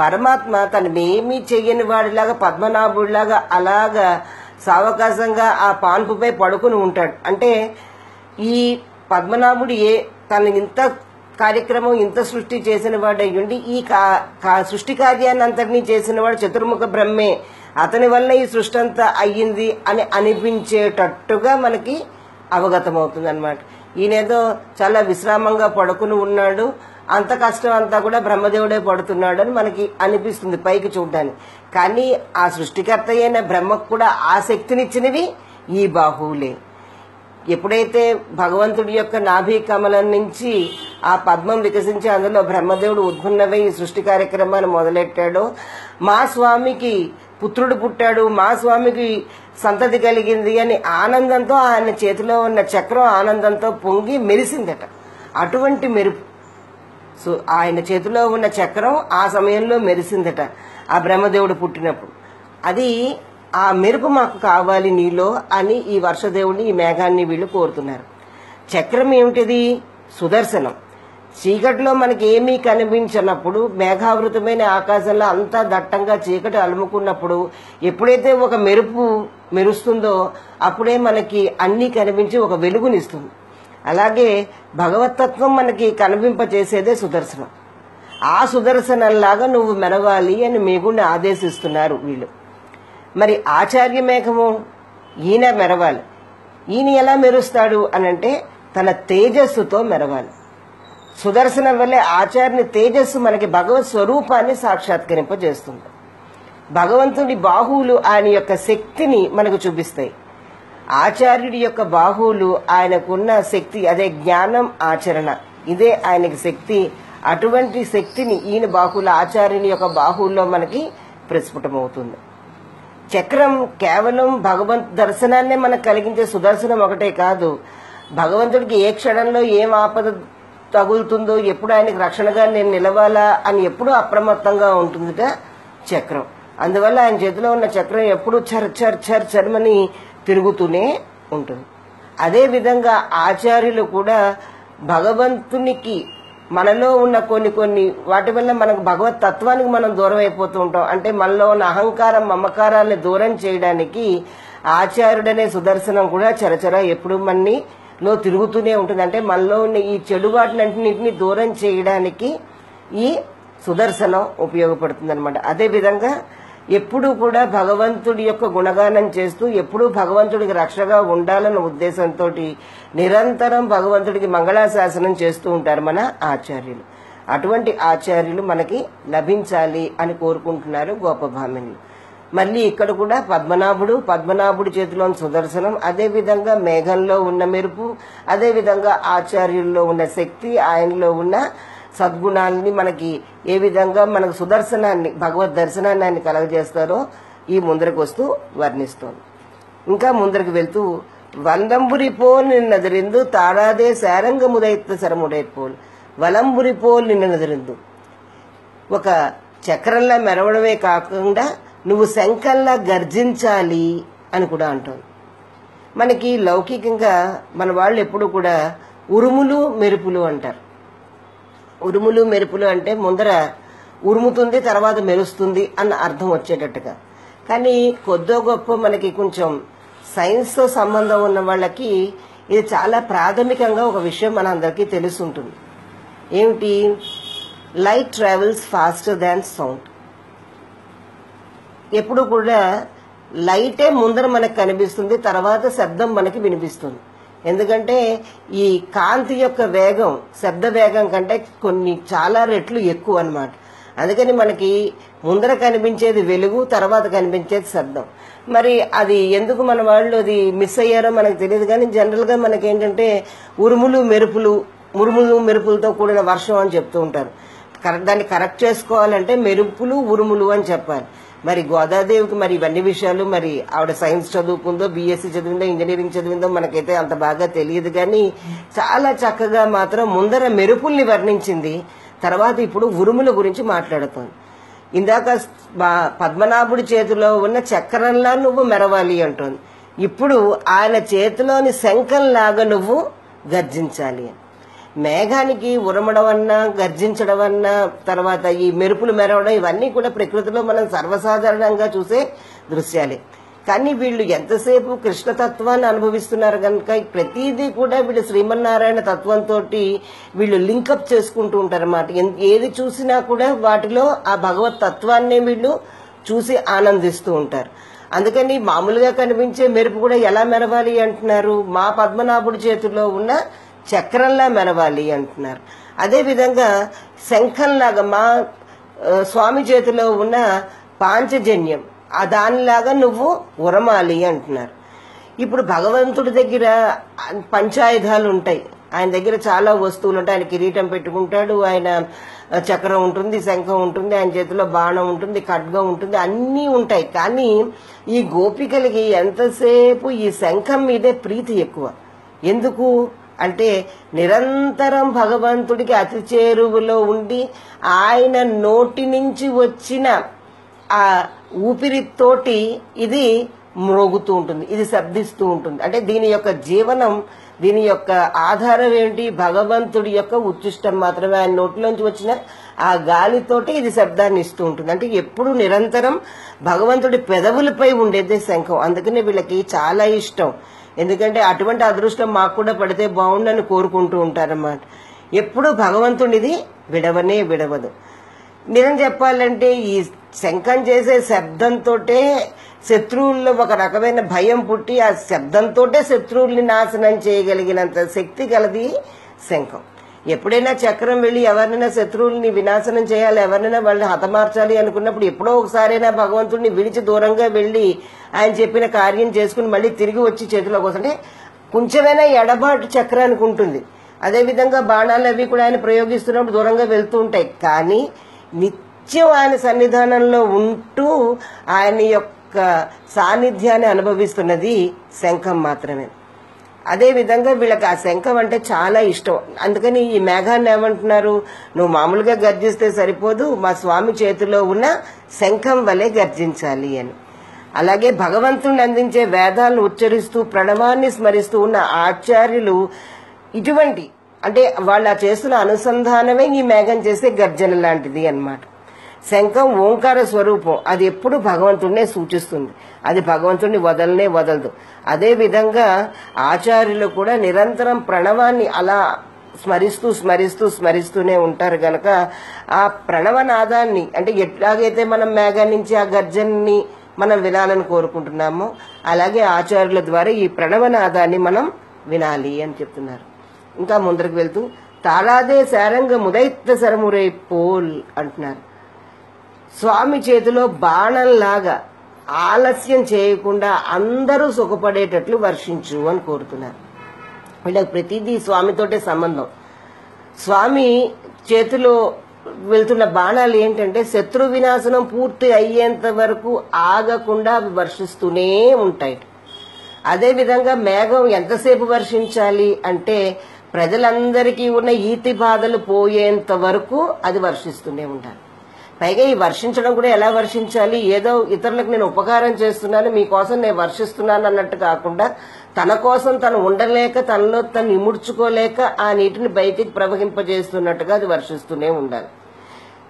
పరమాత్మ తనమేమీ చెయ్యని వాడిలాగా పద్మనాభుడిలాగా అలాగా సావకాశంగా ఆ పాన్పుపై పడుకుని ఉంటాడు. అంటే ఈ పద్మనాభుడు తను ఇంత కార్యక్రమం, ఇంత సృష్టి చేసిన వాడు అయ్యుండి ఈ సృష్టి కార్యాన్ని అంతటినీ చేసిన వాడు చతుర్ముఖ బ్రహ్మే, అతని వల్ల ఈ సృష్టి అంతా అయ్యింది అని అనిపించేటట్టుగా మనకి అవగతమవుతుంది అనమాట. ఈయనేదో చాలా విశ్రామంగా పడుకుని ఉన్నాడు, అంత కష్టం అంతా కూడా బ్రహ్మదేవుడే పడుతున్నాడు అని మనకి అనిపిస్తుంది పైకి చూడడానికి. కానీ ఆ సృష్టికర్త అయిన బ్రహ్మకు కూడా ఆ శక్తినిచ్చినవి ఈ బాహువులే. ఎప్పుడైతే భగవంతుడి యొక్క నాభి కమలం నుంచి ఆ పద్మం వికసించి అందులో బ్రహ్మదేవుడు ఉద్భన్నమై ఈ సృష్టి కార్యక్రమాన్ని మొదలెట్టాడో, మా స్వామికి పుత్రుడు పుట్టాడు, మా స్వామికి సంతతి కలిగింది అని ఆనందంతో ఆయన చేతిలో ఉన్న చక్రం ఆనందంతో పొంగి మెరిసిందట. అటువంటి మెరుపు, సో ఆయన చేతిలో ఉన్న చక్రం ఆ సమయంలో మెరిసిందట ఆ బ్రహ్మదేవుడు పుట్టినప్పుడు. అది ఆ మెరుపు మాకు కావాలి నీలో అని ఈ వర్షదేవుడిని, ఈ మేఘాన్ని వీళ్ళు కోరుతున్నారు. చక్రం ఏమిటిది? సుదర్శనం. చీకటిలో మనకి ఏమీ కనిపించినప్పుడు, మేఘావృతమైన ఆకాశంలో అంతా దట్టంగా చీకటి అలుముకున్నప్పుడు ఎప్పుడైతే ఒక మెరుపు మెరుస్తుందో అప్పుడే మనకి అన్నీ కనిపించి ఒక వెలుగునిస్తుంది. అలాగే భగవతత్వం మనకి కనిపింపచేసేదే సుదర్శనం. ఆ సుదర్శనంలాగా నువ్వు మెరవాలి అని మేగుణ్ణి ఆదేశిస్తున్నారు వీళ్ళు. మరి ఆచార్య మేఘము ఈయన మెరవాలి. ఈయన ఎలా మెరుస్తాడు అనంటే తన తేజస్సుతో మెరవాలి. సుదర్శనం వల్లే ఆచార్యుని తేజస్సు మనకి భగవత్ స్వరూపాన్ని సాక్షాత్కరింపజేస్తుంది. భగవంతుడి బాహువులు ఆయన యొక్క శక్తిని మనకు చూపిస్తాయి. ఆచార్యుడి యొక్క బాహువులు ఆయనకున్న శక్తి, అదే జ్ఞానం, ఆచరణ, ఇదే ఆయనకి శక్తి. అటువంటి శక్తిని ఈయన బాహువుల, ఆచార్యుని యొక్క బాహువుల్లో మనకి ప్రస్ఫుటమవుతుంది. చక్రం కేవలం భగవంత్ దర్శనాన్నే మనకు కలిగించే సుదర్శనం ఒకటే కాదు, భగవంతుడికి ఏ క్షణంలో ఏం ఆపద తగులుతుందో, ఎప్పుడు ఆయనకి రక్షణగా నేను నిలవాలా అని ఎప్పుడూ అప్రమత్తంగా ఉంటుందిట చక్రం. అందువల్ల ఆయన చేతిలో ఉన్న చక్రం ఎప్పుడు చర్ చర్ చర్ చర్మని తిరుగుతూనే ఉంటుంది. అదే విధంగా ఆచార్యులు కూడా భగవంతునికి మనలో ఉన్న కొన్ని వాటి వల్ల మనకు భగవత్ తత్వానికి మనం దూరం అయిపోతూ ఉంటాం. అంటే మనలో ఉన్న అహంకారం, మమకారాన్ని దూరం చేయడానికి ఆచార్యుడనే సుదర్శనం కూడా చరచర ఎప్పుడు మనలో తిరుగుతూనే ఉంటుంది. అంటే మనలో ఉన్న ఈ చెడు వాటినన్నింటినీ దూరం చేయడానికి ఈ సుదర్శనం ఉపయోగపడుతుంది అనమాట. అదేవిధంగా ఎప్పుడూ కూడా భగవంతుడి యొక్క గుణగానం చేస్తూ ఎప్పుడూ భగవంతుడికి రక్షగా ఉండాలన్న ఉద్దేశంతో నిరంతరం భగవంతుడికి మంగళాశాసనం చేస్తూ ఉంటారు మన ఆచార్యులు. అటువంటి ఆచార్యులు మనకి లభించాలి అని కోరుకుంటున్నారు గోపభామినులు. మళ్ళీ ఇక్కడ కూడా పద్మనాభుడి చేతిలోని సుదర్శనం, అదేవిధంగా మేఘంలో ఉన్న మెరుపు, అదేవిధంగా ఆచార్యుల్లో ఉన్న శక్తి, ఆయనలో ఉన్న సద్గుణాలని మనకి ఏ విధంగా మనకు సుదర్శనాన్ని, భగవద్ దర్శనాన్ని ఆయన కలగజేస్తారో ఈ ముందరకు వస్తూ వర్ణిస్తోంది. ఇంకా ముందరకు వెళ్తూ వందంబురి పోల్ నిన్నదిరిందు తాడాదే శారంగముదైత్త శరముడైపోల్ వలంబురి పోల్ నిన్నదిరిందు. ఒక చక్రంలా మెరవడమే కాకుండా నువ్వు శంఖంలా గర్జించాలి అని కూడా అంటోంది. మనకి లౌకికంగా మన వాళ్ళు ఎప్పుడు కూడా ఉరుములు మెరుపులు అంటారు. ఉరుములు మెరుపులు అంటే ముందర ఉరుముతుంది, తర్వాత మెరుస్తుంది అన్న అర్థం వచ్చేటట్టుగా. కానీ కొద్దో గొప్ప మనకి కొంచెం సైన్స్తో సంబంధం ఉన్న వాళ్ళకి ఇది చాలా ప్రాథమికంగా ఒక విషయం మన అందరికీ తెలుసుంటుంది. ఏమిటి? Light travels faster than sound. ఎప్పుడు కూడా లైటే ముందర మనకు కనిపిస్తుంది, తర్వాత శబ్దం మనకి వినిపిస్తుంది. ఎందుకంటే ఈ కాంతి యొక్క వేగం శబ్ద వేగం కంటే చాలా రెట్లు ఎక్కువ అన్నమాట. అందుకని మనకి ముందర కనిపించేది వెలుగు, తర్వాత కనిపించేది శబ్దం. మరి అది ఎందుకు మన వాళ్ళు అది మిస్ అయ్యారో మనకు తెలియదు. కానీ జనరల్ గా మనకేంటంటే ఉరుములు మెరుపులతో కూడిన వర్షం అని చెప్తూ ఉంటారు. దాన్ని కరెక్ట్ చేసుకోవాలంటే మెరుపులు ఉరుములు అని చెప్పాలి. మరి గోదాదేవికి మరి ఇవన్నీ విషయాలు, మరి ఆవిడ సైన్స్ చదువుకుందో, బీఎస్సీ చదివిందో, ఇంజనీరింగ్ చదివిందో మనకైతే అంత బాగా తెలియదు. కానీ చాలా చక్కగా మాత్రం ముందర మెరుపుల్ని వర్ణించింది, తర్వాత ఇప్పుడు ఉరుముల గురించి మాట్లాడుతోంది. ఇందాక పద్మనాభుడి చేతిలో ఉన్న చక్రంలా నువ్వు మెరవాలి అంటోంది. ఇప్పుడు ఆయన చేతిలోని శంఖంలాగా నువ్వు గర్జించాలి. మేఘానికి ఉరమడం అన్నా, గర్జించడం అన్నా, తర్వాత ఈ మెరుపులు మెరవడం, ఇవన్నీ కూడా ప్రకృతిలో మనం సర్వసాధారణంగా చూసే దృశ్యాలే. కానీ వీళ్ళు ఎంతసేపు కృష్ణతత్వాన్ని అనుభవిస్తున్నారు కనుక ప్రతిదీ కూడా వీళ్ళు శ్రీమన్నారాయణ తత్వంతో వీళ్ళు లింకప్ చేసుకుంటూ ఉంటారు అన్నమాట. ఏది చూసినా కూడా వాటిలో ఆ భగవత్ తత్వాన్ని వీళ్ళు చూసి ఆనందిస్తూ ఉంటారు. అందుకని మామూలుగా కనిపించే మెరుపు కూడా ఎలా మెరవాలి అంటున్నారు? మా పద్మనాభుడి చేతిలో ఉన్న చక్రంలా మెరవాలి అంటున్నారు. అదేవిధంగా శంఖంలాగా మా స్వామి చేతిలో ఉన్న పాంచజన్యం దానిలాగా నువ్వు ఉరమాలి అంటున్నారు. ఇప్పుడు భగవంతుడి దగ్గర పంచాయుధాలు ఉంటాయి, ఆయన దగ్గర చాలా వస్తువులు ఉంటాయి. ఆయన కిరీటం పెట్టుకుంటాడు, ఆయన చక్రం ఉంటుంది, శంఖం ఉంటుంది, ఆయన చేతిలో బాణం ఉంటుంది, ఖడ్గం ఉంటుంది, అన్నీ ఉంటాయి. కానీ ఈ గోపికలకి ఎంతసేపు ఈ శంఖం మీదే ప్రీతి ఎక్కువ. ఎందుకు అంటే నిరంతరం భగవంతుడికి అతి చేరువలో ఉండి ఆయన నోటి నుంచి వచ్చిన ఆ ఊపిరితోటి ఇది మ్రోగుతూ ఉంటుంది, ఇది శబ్దిస్తూ ఉంటుంది. అంటే దీని యొక్క జీవనం, దీని యొక్క ఆధారం ఏంటి? భగవంతుడి యొక్క ఉచ్చిష్టం మాత్రమే. ఆయన నోటిలోంచి వచ్చిన ఆ గాలితోటి ఇది శబ్దాన్ని ఇస్తూ ఉంటుంది. అంటే ఎప్పుడు నిరంతరం భగవంతుడి పెదవులపై ఉండేదే శంఖం. అందుకనే వీళ్ళకి చాలా ఇష్టం. ఎందుకంటే అటువంటి అదృష్టం మాకు కూడా పడితే బాగుండని కోరుకుంటూ ఉంటారన్నమాట. ఎప్పుడు భగవంతుడిది విడవనే విడవదు. నిజం చెప్పాలంటే ఈ శంఖం చేసే శబ్దంతో శత్రువుల్లో ఒక రకమైన భయం పుట్టి ఆ శబ్దంతో శత్రువుల్ని నాశనం చేయగలిగినంత శక్తి కలది శంఖం. ఎప్పుడైనా చక్రం వెళ్లి ఎవరినైనా శత్రువుల్ని వినాశనం చేయాలి, ఎవరినైనా వాళ్ళని హతమార్చాలి అనుకున్నప్పుడు ఎప్పుడో ఒకసారైనా భగవంతుడిని విడిచి దూరంగా వెళ్లి ఆయన చెప్పిన కార్యం చేసుకుని మళ్ళీ తిరిగి వచ్చి చేతిలోకి వస్తుంటే కొంచెమైనా ఎడబాటు చక్రానికి ఉంటుంది. అదేవిధంగా బాణాలు అవి కూడా ఆయన ప్రయోగిస్తున్నప్పుడు దూరంగా వెళ్తూ ఉంటాయి. కానీ నిత్యం ఆయన సన్నిధానంలో ఉంటూ ఆయన యొక్క సాన్నిధ్యాన్ని అనుభవిస్తున్నది శంఖం మాత్రమే. అదేవిధంగా వీళ్ళకి ఆ శంఖం అంటే చాలా ఇష్టం. అందుకని ఈ మేఘాన్ని ఏమంటున్నారు, నువ్వు మామూలుగా గర్జిస్తే సరిపోదు, మా స్వామి చేతిలో ఉన్న శంఖం వలె గర్జించాలి అని. అలాగే భగవంతుడిని అందించే వేదాలను ఉచ్చరిస్తూ ప్రణవాన్ని స్మరిస్తూ ఉన్న ఆచార్యులు ఇటువంటి అంటే వాళ్ళ చేస్తున్న అనుసంధానమే ఈ మేఘం చేసే గర్జన లాంటిది అన్నమాట. శంఖం ఓంకార స్వరూపం, అది ఎప్పుడు భగవంతుడినే సూచిస్తుంది, అది భగవంతుడిని వదలనే వదలదు. అదే విధంగా ఆచార్యులు కూడా నిరంతరం ప్రణవాన్ని అలా స్మరిస్తూ స్మరిస్తూ స్మరిస్తూనే ఉంటారు గనక ఆ ప్రణవనాదాన్ని అంటే ఎట్లాగైతే మనం మేఘం నుంచి ఆ గర్జనని మనం వినాలని కోరుకుంటున్నామో అలాగే ఆచార్యుల ద్వారా ఈ ప్రణవనాదాన్ని మనం వినాలి అని చెప్తున్నారు. ఇంకా ముందరకు వెళ్తూ తాళాదే శారంగ ముదైత్త సరమురై పోల్ అంటున్నారు. స్వామి చేతిలో బాణంలాగా ఆలస్యం చేయకుండా అందరూ సుఖపడేటట్లు వర్షించు అని కోరుతున్నారు. వీళ్ళకి ప్రతిదీ స్వామితోటే సంబంధం. స్వామి చేతిలో వెళ్తున్న బాణాలు ఏంటంటే శత్రు వినాశనం పూర్తి అయ్యేంత వరకు ఆగకుండా అవి వర్షిస్తూనే ఉంటాయి. అదేవిధంగా మేఘం ఎంతసేపు వర్షించాలి అంటే ప్రజలందరికీ ఉన్న ఈతి బాధలు పోయేంత వరకు అది వర్షిస్తూనే ఉండాలి. పైగా ఈ వర్షించడం కూడా ఎలా వర్షించాలి, ఏదో ఇతరులకు నేను ఉపకారం చేస్తున్నాను మీకోసం నేను వర్షిస్తున్నాను అన్నట్టు కాకుండా తన కోసం తను ఉండలేక తనలో తను ఇముడ్చుకోలేక ఆ నీటిని బయటికి ప్రవహింపజేస్తున్నట్టుగా అది వర్షిస్తూనే ఉండాలి.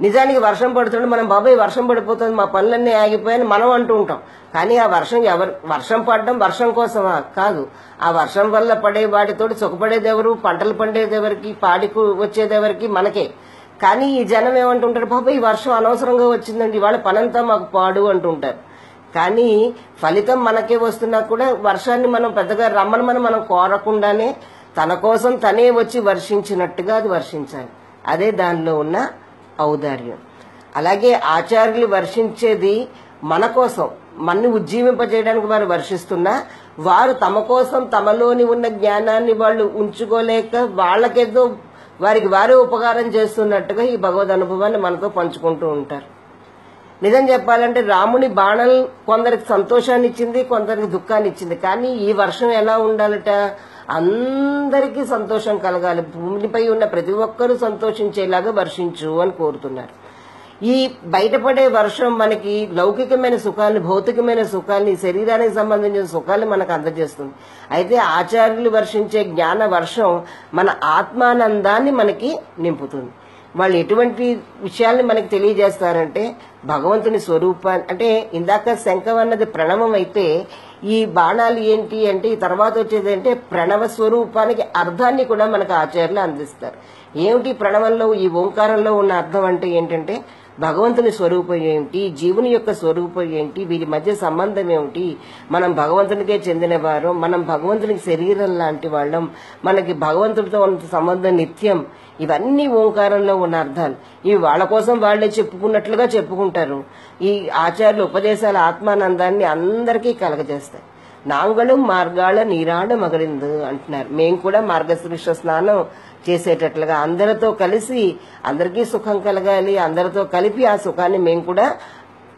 నిజానికి వర్షం పడుతుంటే మనం బాబాయ్ వర్షం పడిపోతుంది మా పనులన్నీ ఆగిపోయాయని మనం అంటూ ఉంటాం. కానీ ఆ వర్షం పడడం వర్షం కోసమా? కాదు. ఆ వర్షం వల్ల పడే వాటితోటి సుఖపడేది ఎవరు? పంటలు పండేది ఎవరికి? పాడికి వచ్చేది ఎవరికి? మనకే. కానీ ఈ జనం ఏమంటుంటారు, బాబాయ్ ఈ వర్షం అనవసరంగా వచ్చిందండి, ఇవాళ పనంతా మాకు పాడు అంటుంటారు. కానీ ఫలితం మనకే వస్తున్నా కూడా వర్షాన్ని మనం పెద్దగా రమ్మని మనం కోరకుండానే తన కోసం తనే వచ్చి వర్షించినట్టుగా అది వర్షించాలి. అదే దానిలో ఉన్న ఔదార్యం. అలాగే ఆచార్యులు వర్షించేది మన కోసం, మన్ని ఉజ్జీవింపజేయడానికి వారు వర్షిస్తున్నా వారు తమ కోసం తమలోని ఉన్న జ్ఞానాన్ని వాళ్ళు ఉంచుకోలేక వాళ్ళకేదో వారికి వారే ఉపకారం చేస్తున్నట్టుగా ఈ భగవద్ అనుభవాన్ని మనతో పంచుకుంటూ ఉంటారు. నిజం చెప్పాలంటే రాముని బాణం కొందరికి సంతోషాన్ని ఇచ్చింది, కొందరికి దుఃఖాన్ని ఇచ్చింది. కానీ ఈ వర్షం ఎలా ఉండాలట, అందరికీ సంతోషం కలగాలి, భూమిపై ఉన్న ప్రతి ఒక్కరూ సంతోషించేలాగా వర్షించు అని కోరుతున్నారు. ఈ బయటపడే వర్షం మనకి లౌకికమైన సుఖాన్ని, భౌతికమైన సుఖాన్ని, శరీరానికి సంబంధించిన సుఖాన్ని మనకు అందజేస్తుంది. అయితే ఆచార్యులు వర్షించే జ్ఞాన వర్షం మన ఆత్మానందాన్ని మనకి నింపుతుంది. వాళ్ళు ఎటువంటి విషయాల్ని మనకి తెలియజేస్తారంటే భగవంతుని స్వరూపాన్ని, అంటే ఇందాక శంఖం అన్నది ప్రణవం అయితే ఈ బాణాలు ఏంటి అంటే ఈ తర్వాత వచ్చేది అంటే ప్రణవ స్వరూపానికి అర్థాన్ని కూడా మనకు ఆచార్యులు అందిస్తారు. ఏమిటి ప్రణవంలో ఈ ఓంకారంలో ఉన్న అర్థం అంటే ఏంటంటే భగవంతుని స్వరూపం ఏమిటి, జీవుని యొక్క స్వరూపం ఏంటి, వీరి మధ్య సంబంధం ఏమిటి, మనం భగవంతునికే చెందినవారు, మనం భగవంతునికి శరీరం లాంటి వాళ్ళం, మనకి భగవంతుడితో ఉన్న సంబంధం నిత్యం, ఇవన్నీ ఓంకారంలో ఉన్న అర్థాలు. ఇవి వాళ్ళ కోసం వాళ్లే చెప్పుకున్నట్లుగా చెప్పుకుంటారు. ఈ ఆచార్యుల ఉపదేశాల ఆత్మానందాన్ని అందరికీ కలగజేస్తాయి. నాంగళం మార్గాళ నీరాడ మగరిందు అంటున్నారు. మేము కూడా మార్గశీర్ష స్నానం చేసేటట్లుగా అందరితో కలిసి అందరికీ సుఖం కలగాలి, అందరితో కలిపి ఆ సుఖాన్ని మేము కూడా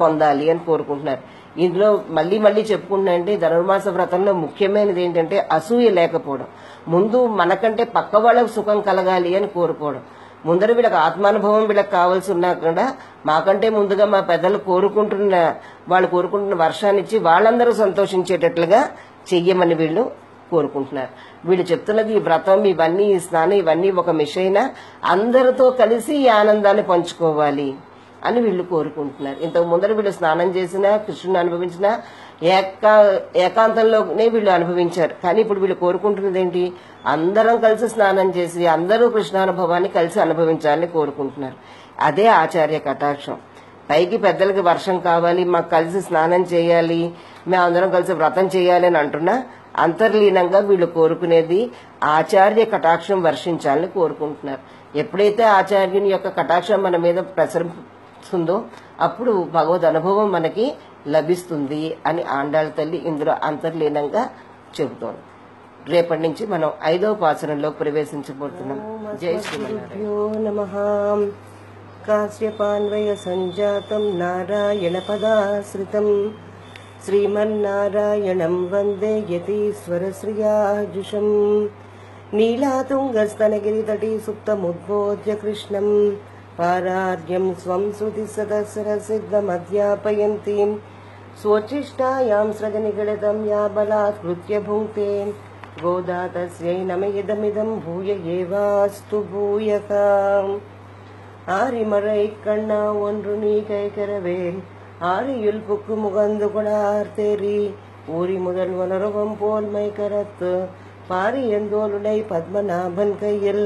పొందాలి అని కోరుకుంటున్నారు. ఇందులో మళ్ళీ మళ్ళీ చెప్పుకుంటున్నాంటే ధనుర్మాస వ్రతంలో ముఖ్యమైనది ఏంటంటే అసూయ లేకపోవడం. ముందు మనకంటే పక్క వాళ్ళకు సుఖం కలగాలి అని కోరుకోవడం. ముందర వీళ్ళకి ఆత్మానుభవం వీళ్ళకి కావాల్సి ఉన్నా కూడా మాకంటే ముందుగా మా పెద్దలు వాళ్ళు కోరుకుంటున్న వర్షాన్ని ఇచ్చి వాళ్ళందరూ సంతోషించేటట్లుగా చెయ్యమని వీళ్ళు కోరుకుంటున్నారు. వీళ్ళు చెప్తున్నది ఈ వ్రతం, ఇవన్నీ, ఈ స్నానం, ఇవన్నీ ఒక మిషైనా అందరితో కలిసి ఈ ఆనందాన్ని పంచుకోవాలి అని వీళ్ళు కోరుకుంటున్నారు. ఇంతకు ముందర వీళ్ళు స్నానం చేసినా కృష్ణుని అనుభవించినా ఏకాంతంలోనే వీళ్ళు అనుభవించారు. కానీ ఇప్పుడు వీళ్ళు కోరుకుంటున్నది ఏంటి? అందరం కలిసి స్నానం చేసి అందరూ కృష్ణానుభవాన్ని కలిసి అనుభవించాలని కోరుకుంటున్నారు. అదే ఆచార్య కటాక్షం. పైకి పెద్దలకి వర్షం కావాలి, మాకు కలిసి స్నానం చేయాలి, మేము అందరం కలిసి వ్రతం చేయాలి అని అంటున్నా అంతర్లీనంగా వీళ్ళు కోరుకునేది ఆచార్య కటాక్షం వర్షించాలని కోరుకుంటున్నారు. ఎప్పుడైతే ఆచార్యుని యొక్క కటాక్షం మన మీద ప్రసరిస్తుందో అప్పుడు భగవద్ అనుభవం మనకి లభిస్తుంది అని ఆండాళ్ళ తల్లి ఇందులో అంతర్లీనంగా చెబుతోంది. రేపటి నుంచి మనం 5వ పాసరంలో ప్రవేశించబోతున్నాం. జై శ్రీమన్నారాయణ. కాశ్యపాన్వయ సంజాతం నారాయణ పదాశ్రితం శ్రీమన్నారాయణం వందే యతీశ్వర శ్రియాజుషం నీలాతుంగస్తనగిరితటీ సుప్తముద్బోధ్య కృష్ణం పారార్యం స్వం శృతి సదసరసిద్ధమధ్యాపయంతీం స్వోచ్ఛిష్టాయాం సృజనిగళితం యా బలాత్కృత్య భుంక్తే గోదా తస్యై నమ ఇదమిదం భూయ ఏవాస్తు భూయక. ஆரிமறை கண்ணா ஒன்று நீ கைகரவேல் ஆரியுள் புக்கு முகந்து கொடார்த்தேரி ஊரி முதல் வனரவம் போல் மை கரத்து பாரி எந்தோளுடை பத்மநாபன் கையில்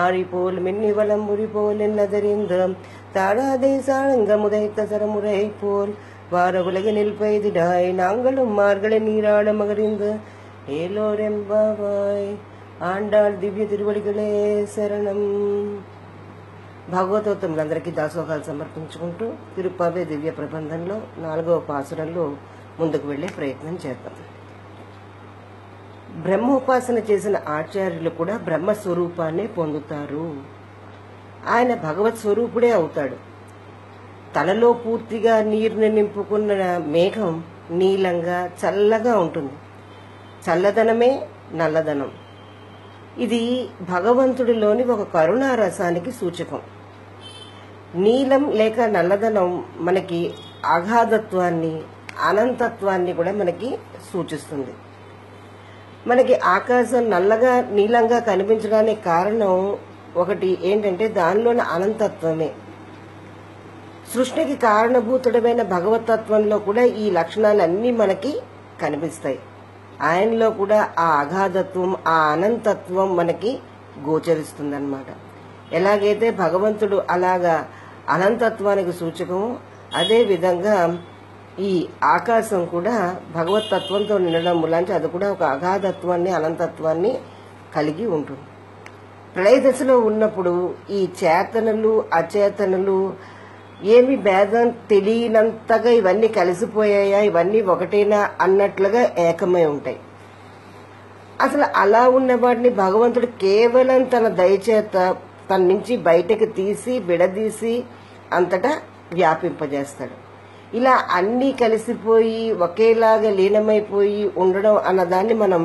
ஆரி போல் மின்னி வளம்புரி போல் என்னதறிந்து தாடாதே சாழங்க முதைத்த சரமுறை போல் வார உலகினில் பெய்திடாய் நாங்களும் மார்களை நீராட மகரிந்து ஏலோரெம்பாவாய். ఆండాళ్ దివ్య తిరువడిகளே శరణం. భాగవతోత్తములందరికీ దాసోహాలు సమర్పించుకుంటూ తిరుప్పావే దివ్య ప్రబంధంలో 4వ పాసురంలో ముందుకు వెళ్లే ప్రయత్నం చేద్దాం. బ్రహ్మోపాసన చేసిన ఆచార్యులు కూడా బ్రహ్మస్వరూపాన్ని పొందుతారు. ఆయన భగవత్ స్వరూపుడే అవుతాడు. తనలో పూర్తిగా నీరుని నింపుకున్న మేఘం నీలంగా చల్లగా ఉంటుంది. చల్లదనమే నల్లదనం. ఇది భగవంతుడిలోని ఒక కరుణారసానికి సూచకం. నీలం లేక నల్లదనం మనకి అగాధత్వాన్ని, అనంతత్వాన్ని కూడా మనకి సూచిస్తుంది. మనకి ఆకాశం నల్లగా నీలంగా కనిపించడానికి కారణం ఒకటి ఏంటంటే దానిలోని అనంతత్వమే. సృష్టికి కారణభూతుడమైన భగవతత్వంలో కూడా ఈ లక్షణాలన్నీ మనకి కనిపిస్తాయి. ఆయనలో కూడా ఆ అగాధత్వం, ఆ అనంతత్వం మనకి గోచరిస్తుందన్నమాట. ఎలాగైతే భగవంతుడు అలాగా అనంతత్వానికి సూచకము, అదే విధంగా ఈ ఆకాశం కూడా భగవతత్వంతో నిండడం మూలాంచి అది కూడా ఒక అగాధత్వాన్ని, అనంతత్వాన్ని కలిగి ఉంటుంది. ప్రళయ దశలో ఉన్నప్పుడు ఈ చేతనలు అచేతనలు ఏమి భేదం తెలియనంతగా ఇవన్నీ కలిసిపోయాయా, ఇవన్నీ ఒకటేనా అన్నట్లుగా ఏకమై ఉంటాయి. అసలు అలా ఉన్న వాటిని భగవంతుడు కేవలం తన దయచేత తన నుంచి బయటకు తీసి విడదీసి అంతటా వ్యాపింపజేస్తాడు. ఇలా అన్నీ కలిసిపోయి ఒకేలాగా లీనమైపోయి ఉండడం అన్నదాన్ని మనం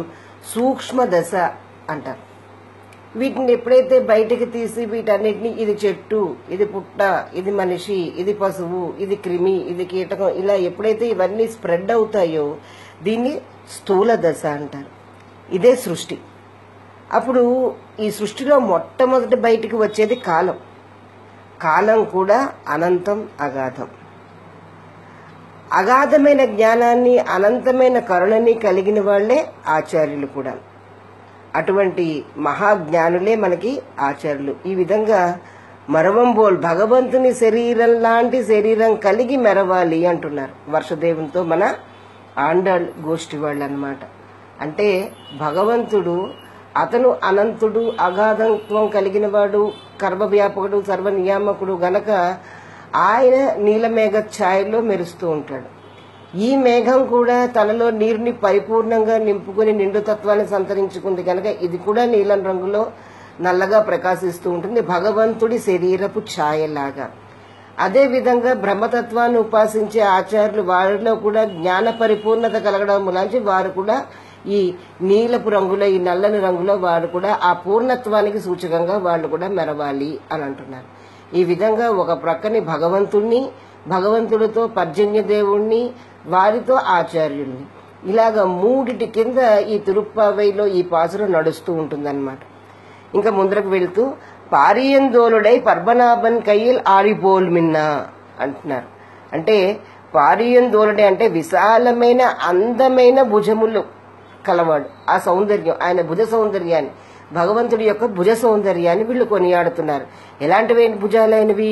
సూక్ష్మ దశ అంటాం. వీటిని ఎప్పుడైతే బయటకు తీసి వీటన్నిటిని ఇది చెట్టు, ఇది పుట్ట, ఇది మనిషి, ఇది పశువు, ఇది క్రిమి, ఇది కీటకం, ఇలా ఎప్పుడైతే ఇవన్నీ స్ప్రెడ్ అవుతాయో దీన్ని స్థూల దశ అంటారు. ఇదే సృష్టి. అప్పుడు ఈ సృష్టిలో మొట్టమొదటి బయటికి వచ్చేది కాలం. కాలం కూడా అనంతం, అగాధం. అగాధమైన జ్ఞానాన్ని, అనంతమైన కరుణని కలిగిన వాళ్లే ఆచార్యులు కూడా. అటువంటి మహాజ్ఞానులే మనకి ఆచార్యులు. ఈ విధంగా మరవంబోల్ భగవంతుని శరీరం లాంటి శరీరం కలిగి మెరవాలి అంటున్నారు వర్షదేవునితో మన ఆండాళ్ గోష్ఠి వాళ్ళు అన్నమాట. అంటే భగవంతుడు అతను అనంతుడు, అగాధత్వం కలిగిన వాడు, కర్మవ్యాపకుడు, సర్వనియామకుడు గనక ఆయన నీలమేఘ ఛాయలో మెరుస్తూ ఉంటాడు. ఈ మేఘం కూడా తనలో నీరుని పరిపూర్ణంగా నింపుకుని నిండుతత్వాన్ని సంతరించుకుంది కనుక ఇది కూడా నీలం రంగులో నల్లగా ప్రకాశిస్తూ ఉంటుంది, భగవంతుడి శరీరపు ఛాయలాగా. అదే విధంగా బ్రహ్మతత్వాన్ని ఉపాసించే ఆచార్యులు వారిలో కూడా జ్ఞాన పరిపూర్ణత కలగడం మూలాంచి వారు కూడా ఈ నీలపు రంగులో, ఈ నల్లని రంగులో వారు కూడా ఆ పూర్ణత్వానికి సూచకంగా వాళ్ళు కూడా మెరవాలి అని అంటున్నారు. ఈ విధంగా ఒక ప్రక్కని భగవంతుణ్ణి, భగవంతుడితో పర్జన్య దేవుణ్ణి, వారితో ఆచార్యుల్ని, ఇలాగా మూడిటి కింద ఈ తిరుప్పావైలో ఈ పాసురం నడుస్తూ ఉంటుందన్నమాట. ఇంకా ముందరకు వెళ్తూ పారియందోలుడై పద్మనాభన్ కయ్యిల్ ఆడిపోల్ మిన్నా అంటున్నారు. అంటే పారియందోలుడే అంటే విశాలమైన అందమైన భుజములు కలవాడు. ఆ సౌందర్యం, ఆయన భుజ సౌందర్యాన్ని, భగవంతుడి యొక్క భుజ సౌందర్యాన్ని వీళ్ళు కొనియాడుతున్నారు. ఎలాంటివి భుజాలైనవి?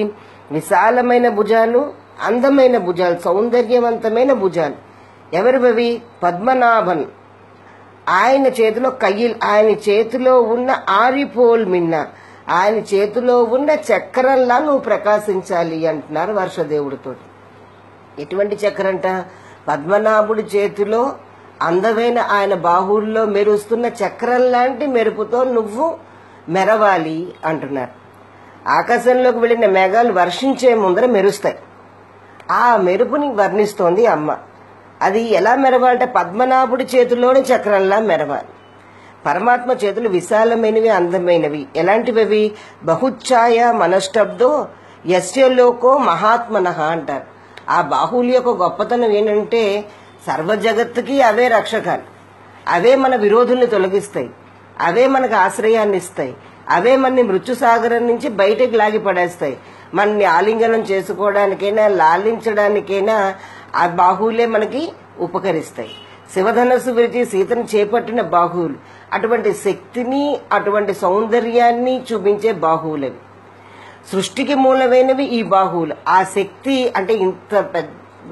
విశాలమైన భుజాలు, అందమైన భుజాలు, సౌందర్యవంతమైన భుజాలు. ఎవరివి? పద్మనాభన్. ఆయన చేతిలో కయ్యిల్, ఆయన చేతిలో ఉన్న ఆరిపోల్ మిన్న, ఆయన చేతిలో ఉన్న చక్రంలా నువ్వు ప్రకాశించాలి అంటున్నారు వర్షదేవుడితో. ఎటువంటి చక్రంట? పద్మనాభుడి చేతిలో అందమైన ఆయన బాహువుల్లో మెరుస్తున్న చక్రం లాంటి మెరుపుతో నువ్వు మెరవాలి అంటున్నారు. ఆకాశంలోకి వెళ్లిన మేఘాలు వర్షించే ముందర మెరుస్తాయి. ఆ మెరుపుని వర్ణిస్తోంది అమ్మ. అది ఎలా మెరవాలంటే పద్మనాభుడి చేతిలోని చక్రంలా మెరవాలి. పరమాత్మ చేతులు విశాలమైనవి, అందమైనవి. ఎలాంటివి? బహుఛాయ మనష్టబ్దో యస్యలోకో మహాత్మనః అంటారు. ఆ బాహువుల యొక్క గొప్పతనం ఏంటంటే సర్వ జగత్తుకి అవే రక్షకాలు, అవే మన విరోధుల్ని తొలగిస్తాయి, అవే మనకు ఆశ్రయాన్ని ఇస్తాయి, అవే మనని మృత్యుసాగరం నుంచి బయటకు లాగి పడేస్తాయి. మనని ఆలింగనం చేసుకోవడానికైనా లాలించడానికైనా ఆ బాహువులే మనకి ఉపకరిస్తాయి. శివధనస్సు విరిచి సీతను చేపట్టిన బాహువులు అటువంటి శక్తిని, అటువంటి సౌందర్యాన్ని చూపించే బాహువులవి. సృష్టికి మూలమైనవి ఈ బాహువులు. ఆ శక్తి అంటే ఇంత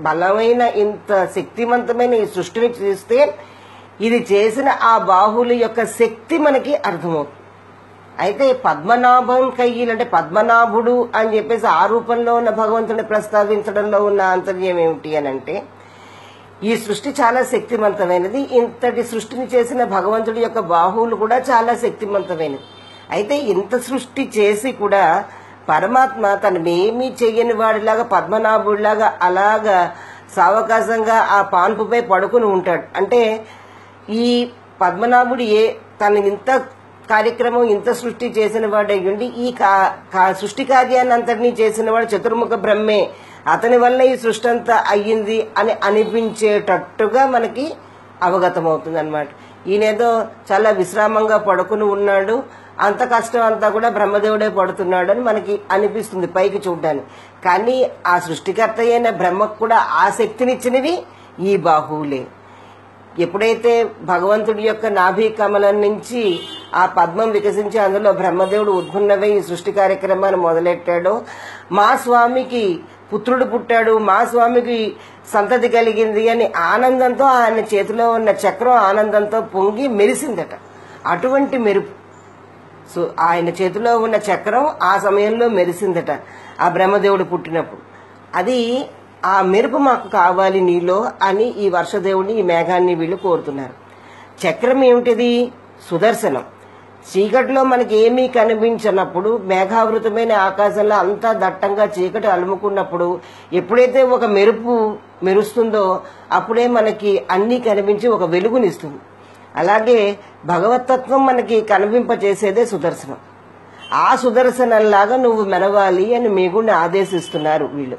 బలమైన, ఇంత శక్తివంతమైన ఈ సృష్టిని చూస్తే ఇది చేసిన ఆ బాహువుల యొక్క శక్తి మనకి అర్థమవుతుంది. అయితే పద్మనాభం కయ్యిలు అంటే పద్మనాభుడు అని చెప్పేసి ఆ రూపంలో ఉన్న భగవంతుని ప్రస్తావించడంలో ఉన్న ఆంతర్యం ఏమిటి అని అంటే, ఈ సృష్టి చాలా శక్తివంతమైనది. ఇంతటి సృష్టిని చేసిన భగవంతుడి యొక్క బాహువులు కూడా చాలా శక్తివంతమైనది. అయితే ఇంత సృష్టి చేసి కూడా పరమాత్మ తనమేమీ చెయ్యని వాడిలాగా, పద్మనాభుడిలాగా అలాగా సావకాశంగా ఆ పాన్పుపై పడుకుని ఉంటాడు. అంటే ఈ పద్మనాభుడు తను ఇంత కార్యక్రమం, ఇంత సృష్టి చేసిన వాడయ్యుండి ఈ సృష్టి కార్యాన్ని అంతటినీ చేసిన వాడు చతుర్ముఖ బ్రహ్మే, అతని వల్ల ఈ సృష్టి అంతా అయ్యింది అని అనిపించేటట్టుగా మనకి అవగతమవుతుంది అనమాట. ఈయనేదో చాలా విశ్రామంగా పడుకుని ఉన్నాడు, అంత కష్టం అంతా కూడా బ్రహ్మదేవుడే పడుతున్నాడు అని మనకి అనిపిస్తుంది పైకి చూడ్డానికి. కానీ ఆ సృష్టికర్త అయిన బ్రహ్మకు కూడా ఆ శక్తినిచ్చినవి ఈ బాహువులే. ఎప్పుడైతే భగవంతుడి యొక్క నాభి కమలం నుంచి ఆ పద్మం వికసించి అందులో బ్రహ్మదేవుడు ఉద్భున్నవై ఈ సృష్టి కార్యక్రమాన్ని మొదలెట్టాడో, మా స్వామికి పుత్రుడు పుట్టాడు, మా స్వామికి సంతతి కలిగింది అని ఆనందంతో ఆయన చేతిలో ఉన్న చక్రం ఆనందంతో పొంగి మెరిసిందట. అటువంటి మెరుపు, సో ఆయన చేతిలో ఉన్న చక్రం ఆ సమయంలో మెరిసిందట ఆ బ్రహ్మదేవుడు పుట్టినప్పుడు. అది ఆ మెరుపు మాకు కావాలి నీలో అని ఈ వర్షదేవుడిని, ఈ మేఘాన్ని వీళ్ళు కోరుతున్నారు. చక్రం ఏమిటిది? సుదర్శనం. చీకటిలో మనకి ఏమీ కనిపించినప్పుడు, మేఘావృతమైన ఆకాశంలో అంతా దట్టంగా చీకటి అలుముకున్నప్పుడు ఎప్పుడైతే ఒక మెరుపు మెరుస్తుందో అప్పుడే మనకి అన్నీ కనిపించి ఒక వెలుగునిస్తుంది. అలాగే భగవతత్వం మనకి కనిపింపచేసేదే సుదర్శనం. ఆ సుదర్శనంలాగా నువ్వు మెరవాలి అని మేగుణ్ణి ఆదేశిస్తున్నారు వీళ్ళు.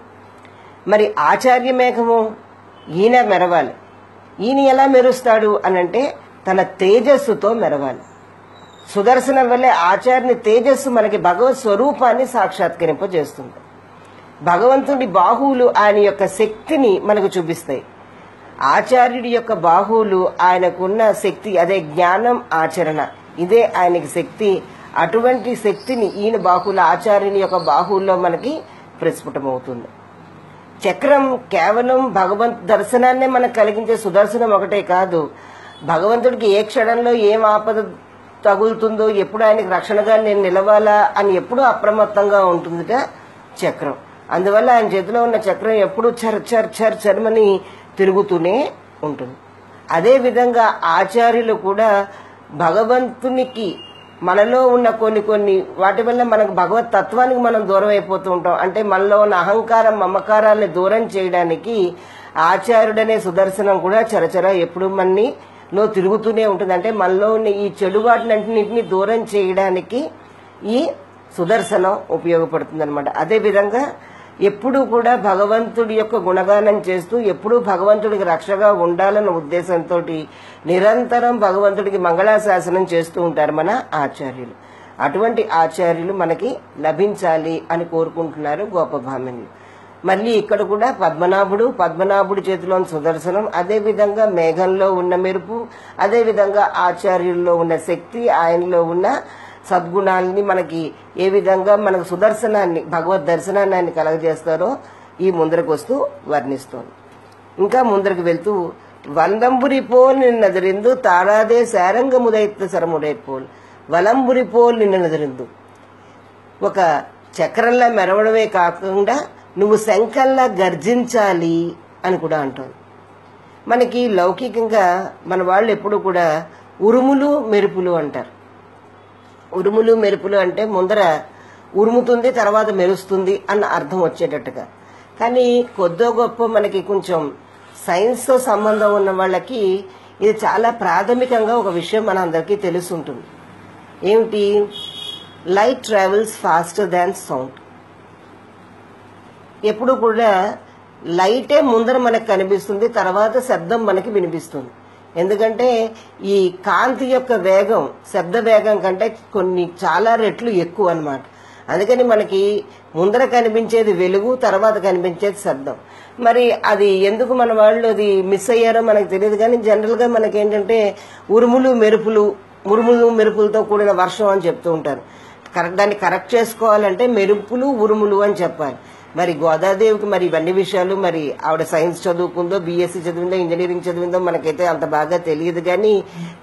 మరి ఆచార్య మేఘము ఈయన మెరవాలి. ఈయన ఎలా మెరుస్తాడు అనంటే తన తేజస్సుతో మెరవాలి. సుదర్శనం వల్లే ఆచార్యుని తేజస్సు మనకి భగవత్ స్వరూపాన్ని సాక్షాత్కరింపజేస్తుంది. భగవంతుడి బాహువులు ఆయన యొక్క శక్తిని మనకు చూపిస్తాయి. ఆచార్యుడి యొక్క బాహువులు ఆయనకున్న శక్తి, అదే జ్ఞానం, ఆచరణ, ఇదే ఆయనకి శక్తి. అటువంటి శక్తిని ఈయన బాహువుల, ఆచార్యుని యొక్క బాహువుల్లో మనకి ప్రస్ఫుటమవుతుంది. చక్రం కేవలం భగవంత్ దర్శనాన్నే మనకు కలిగించే సుదర్శనం ఒకటే కాదు, భగవంతుడికి ఏ క్షణంలో ఏం ఆపద తగులుతుందో, ఎప్పుడు ఆయనకి రక్షణగా నేను నిలవాలా అని ఎప్పుడూ అప్రమత్తంగా ఉంటుందిట చక్రం. అందువల్ల ఆయన చేతిలో ఉన్న చక్రం ఎప్పుడు చర్ చర్ చర్ చర్మని తిరుగుతూనే ఉంటుంది. అదేవిధంగా ఆచార్యులు కూడా భగవంతునికి మనలో ఉన్న కొన్ని వాటి వల్ల మనకు భగవత్ తత్వానికి మనం దూరం అయిపోతూ ఉంటాం. అంటే మనలో ఉన్న అహంకారం మమకారాన్ని దూరం చేయడానికి ఆచార్యుడనే సుదర్శనం కూడా చరచర ఎప్పుడు మనలో తిరుగుతూనే ఉంటుంది. అంటే మనలో ఉన్న ఈ చెడు వాటినన్నింటినీ దూరం చేయడానికి ఈ సుదర్శనం ఉపయోగపడుతుంది అనమాట. అదేవిధంగా ఎప్పుడూ కూడా భగవంతుడి యొక్క గుణగానం చేస్తూ ఎప్పుడూ భగవంతుడికి రక్షగా ఉండాలన్న ఉద్దేశంతో నిరంతరం భగవంతుడికి మంగళాశాసనం చేస్తూ ఉంటారు మన ఆచార్యులు. అటువంటి ఆచార్యులు మనకి లభించాలి అని కోరుకుంటున్నారు గోపభామినులు. మళ్ళీ ఇక్కడ కూడా పద్మనాభుడి చేతిలోని సుదర్శనం, అదేవిధంగా మేఘంలో ఉన్న మెరుపు, అదేవిధంగా ఆచార్యుల్లో ఉన్న శక్తి, ఆయనలో ఉన్న సద్గుణాలని మనకి ఏ విధంగా మనకు సుదర్శనాన్ని భగవద్ దర్శనాన్ని ఆయన కలగజేస్తారో ఈ ముందరకు వస్తూ వర్ణిస్తోంది. ఇంకా ముందరకు వెళ్తూ వందంబురి పోల్ నిన్నదిరిందు తారాదే శారంగముదైత్త సరముడైపోల్ వలంబురి పోల్ నిన్నదిరిందు. ఒక చక్రంలా మెరవడమే కాకుండా నువ్వు శంఖంలా గర్జించాలి అని కూడా అంటోంది. మనకి లౌకికంగా మన వాళ్ళు ఎప్పుడు కూడా ఉరుములు మెరుపులు అంటారు. ఉరుములు మెరుపులు అంటే ముందర ఉరుముతుంది తర్వాత మెరుస్తుంది అన్న అర్థం వచ్చేటట్టుగా. కానీ కొద్దో గొప్ప మనకి కొంచెం సైన్స్తో సంబంధం ఉన్న వాళ్ళకి ఇది చాలా ప్రాథమికంగా ఒక విషయం మన అందరికీ తెలుసుంటుంది. ఏమిటి? Light travels faster than sound. ఎప్పుడు కూడా లైటే ముందర మనకు కనిపిస్తుంది, తర్వాత శబ్దం మనకి వినిపిస్తుంది. ఎందుకంటే ఈ కాంతి యొక్క వేగం శబ్ద వేగం కంటే చాలా రెట్లు ఎక్కువ అన్నమాట. అందుకని మనకి ముందర కనిపించేది వెలుగు, తర్వాత కనిపించేది శబ్దం. మరి అది ఎందుకు మన వాళ్ళు అది మిస్ అయ్యారో మనకు తెలియదు. కానీ జనరల్ గా మనకేంటంటే ఉరుములు మెరుపులతో కూడిన వర్షం అని చెప్తూ ఉంటారు. దాన్ని కరెక్ట్ చేసుకోవాలంటే మెరుపులు ఉరుములు అని చెప్పాలి. మరి గోదాదేవికి మరి ఇవన్నీ విషయాలు మరి ఆవిడ సైన్స్ చదువుకుందో, బీఎస్సీ చదివిందో, ఇంజనీరింగ్ చదివిందో మనకైతే అంత బాగా తెలియదు. కానీ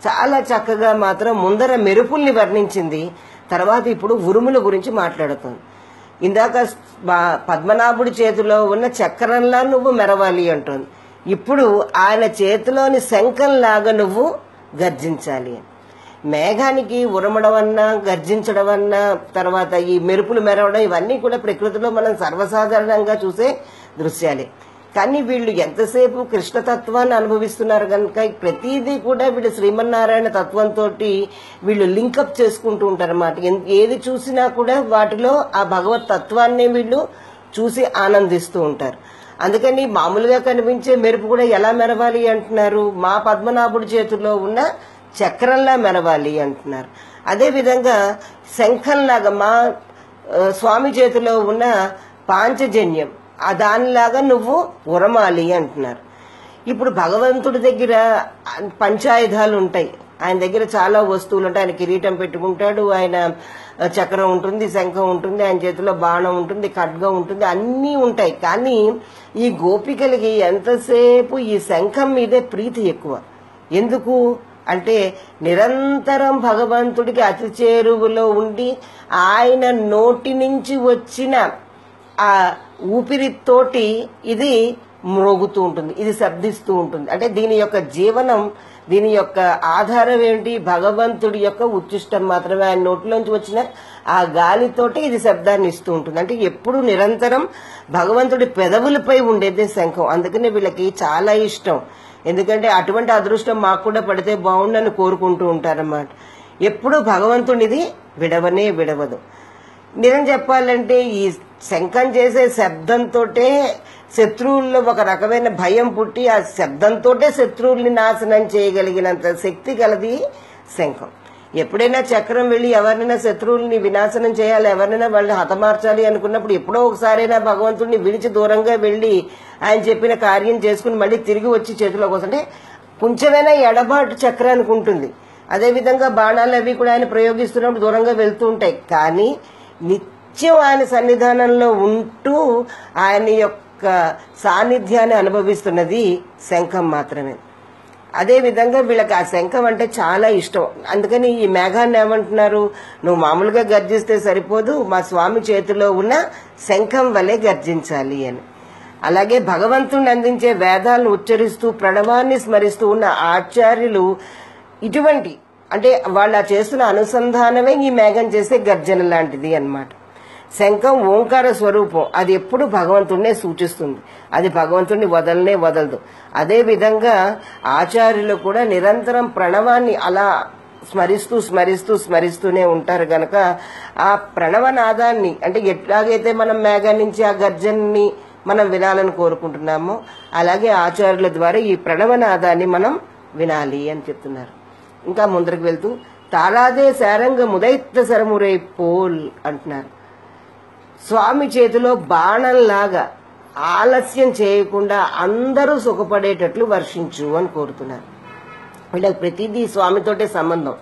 చాలా చక్కగా మాత్రం ముందర మెరుపుల్ని వర్ణించింది, తర్వాత ఇప్పుడు ఉరుముల గురించి మాట్లాడుతుంది. ఇందాక పద్మనాభుడి చేతిలో ఉన్న చక్రంలా నువ్వు మెరవాలి అంటుంది. ఇప్పుడు ఆయన చేతిలోని శంఖంలాగా నువ్వు గర్జించాలి. మేఘానికి ఉరమడం అన్నా, గర్జించడం అన్నా, తర్వాత ఈ మెరుపులు మెరవడం, ఇవన్నీ కూడా ప్రకృతిలో మనం సర్వసాధారణంగా చూసే దృశ్యాలే. కానీ వీళ్ళు ఎంతసేపు కృష్ణతత్వాన్ని అనుభవిస్తున్నారు కనుక ప్రతిదీ కూడా వీళ్ళు శ్రీమన్నారాయణ తత్వంతో వీళ్ళు లింకప్ చేసుకుంటూ ఉంటారు అన్నమాట. ఏది చూసినా కూడా వాటిలో ఆ భగవత్ తత్వాన్ని వీళ్ళు చూసి ఆనందిస్తూ ఉంటారు. అందుకని మామూలుగా కనిపించే మెరుపు కూడా ఎలా మెరవాలి అంటున్నారు? మా పద్మనాభుడి చేతుల్లో ఉన్న చక్రంలా మెరవాలి అంటున్నారు. అదేవిధంగా శంఖంలాగా మా స్వామి చేతిలో ఉన్న పాంచజన్యం దానిలాగా నువ్వు ఉరమాలి అంటున్నారు. ఇప్పుడు భగవంతుడి దగ్గర పంచాయుధాలు ఉంటాయి. ఆయన దగ్గర చాలా వస్తువులు ఉంటాయి. ఆయన కిరీటం పెట్టుకుంటాడు, ఆయన చక్రం ఉంటుంది, శంఖం ఉంటుంది, ఆయన చేతిలో బాణం ఉంటుంది, ఖడ్గం ఉంటుంది, అన్నీ ఉంటాయి. కానీ ఈ గోపికలకి ఎంతసేపు ఈ శంఖం మీదే ప్రీతి ఎక్కువ. ఎందుకు అంటే నిరంతరం భగవంతుడికి అతి చేరువలో ఉండి ఆయన నోటి నుంచి వచ్చిన ఆ ఊపిరితోటి ఇది మ్రోగుతూ ఉంటుంది, ఇది శబ్దిస్తూ ఉంటుంది. అంటే దీని యొక్క జీవనం, దీని యొక్క ఆధారం ఏంటి? భగవంతుడి యొక్క ఉచ్చిష్టం మాత్రమే. ఆయన నోటిలోంచి వచ్చిన ఆ గాలితోటి ఇది శబ్దాన్ని ఇస్తూ ఉంటుంది. అంటే ఎప్పుడు నిరంతరం భగవంతుడి పెదవులపై ఉండేదే శంఖం. అందుకనే వీళ్ళకి చాలా ఇష్టం. ఎందుకంటే అటువంటి అదృష్టం మాకు కూడా పడితే బాగుండని కోరుకుంటూ ఉంటారన్నమాట. ఎప్పుడు భగవంతుడిది విడవదు. నిజం చెప్పాలంటే ఈ శంఖం చేసే శబ్దంతో శత్రువుల్లో ఒక రకమైన భయం పుట్టి ఆ శబ్దంతో శత్రువుల్ని నాశనం చేయగలిగినంత శక్తి కలది శంఖం. ఎప్పుడైనా చక్రం వెళ్లి ఎవరినైనా శత్రువుల్ని వినాశనం చేయాలి, ఎవరినైనా వాళ్ళని హతమార్చాలి అనుకున్నప్పుడు ఎప్పుడో ఒకసారైనా భగవంతుడిని విడిచి దూరంగా వెళ్లి ఆయన చెప్పిన కార్యం చేసుకుని మళ్ళీ తిరిగి వచ్చి చేతిలోకి వస్తుంటే కొంచెమైనా ఎడబాటు చక్రానికి ఉంటుంది. అదేవిధంగా బాణాలు అవి కూడా ఆయన ప్రయోగిస్తున్నప్పుడు దూరంగా వెళ్తూ ఉంటాయి. కానీ నిత్యం ఆయన సన్నిధానంలో ఉంటూ ఆయన యొక్క సాన్నిధ్యాన్ని అనుభవిస్తున్నది శంఖం మాత్రమే. అదేవిధంగా వీళ్ళకి ఆ శంఖం అంటే చాలా ఇష్టం. అందుకని ఈ మేఘాన్ని ఏమంటున్నారు? నువ్వు మామూలుగా గర్జిస్తే సరిపోదు, మా స్వామి చేతిలో ఉన్న శంఖం వలె గర్జించాలి అని. అలాగే భగవంతుణ్ణి అందించే వేదాలను ఉచ్చరిస్తూ ప్రణవాన్ని స్మరిస్తూ ఉన్న ఆచార్యులు ఇటువంటి అంటే వాళ్ళ చేస్తున్న అనుసంధానమే ఈ మేఘం చేసే గర్జన లాంటిది అన్నమాట. శంఖం ఓంకార స్వరూపం, అది ఎప్పుడు భగవంతుడినే సూచిస్తుంది, అది భగవంతుడిని వదలనే వదలదు. అదే విధంగా ఆచార్యులు కూడా నిరంతరం ప్రణవాన్ని అలా స్మరిస్తూ స్మరిస్తూ స్మరిస్తూనే ఉంటారు గనక ఆ ప్రణవనాదాన్ని అంటే ఎట్లాగైతే మనం మేఘం నుంచి ఆ గర్జనని మనం వినాలని కోరుకుంటున్నామో అలాగే ఆచార్యుల ద్వారా ఈ ప్రణవనాదాన్ని మనం వినాలి అని చెప్తున్నారు. ఇంకా ముందరికి వెళ్తూ తాళాదే శారంగ ముదైత్త సరమురై పోల్ అంటున్నారు. స్వామి చేతిలో బాణంలాగా ఆలస్యం చేయకుండా అందరూ సుఖపడేటట్లు వర్షించు అని కోరుతున్నారు. వీళ్ళకి ప్రతిదీ స్వామితోటే సంబంధం.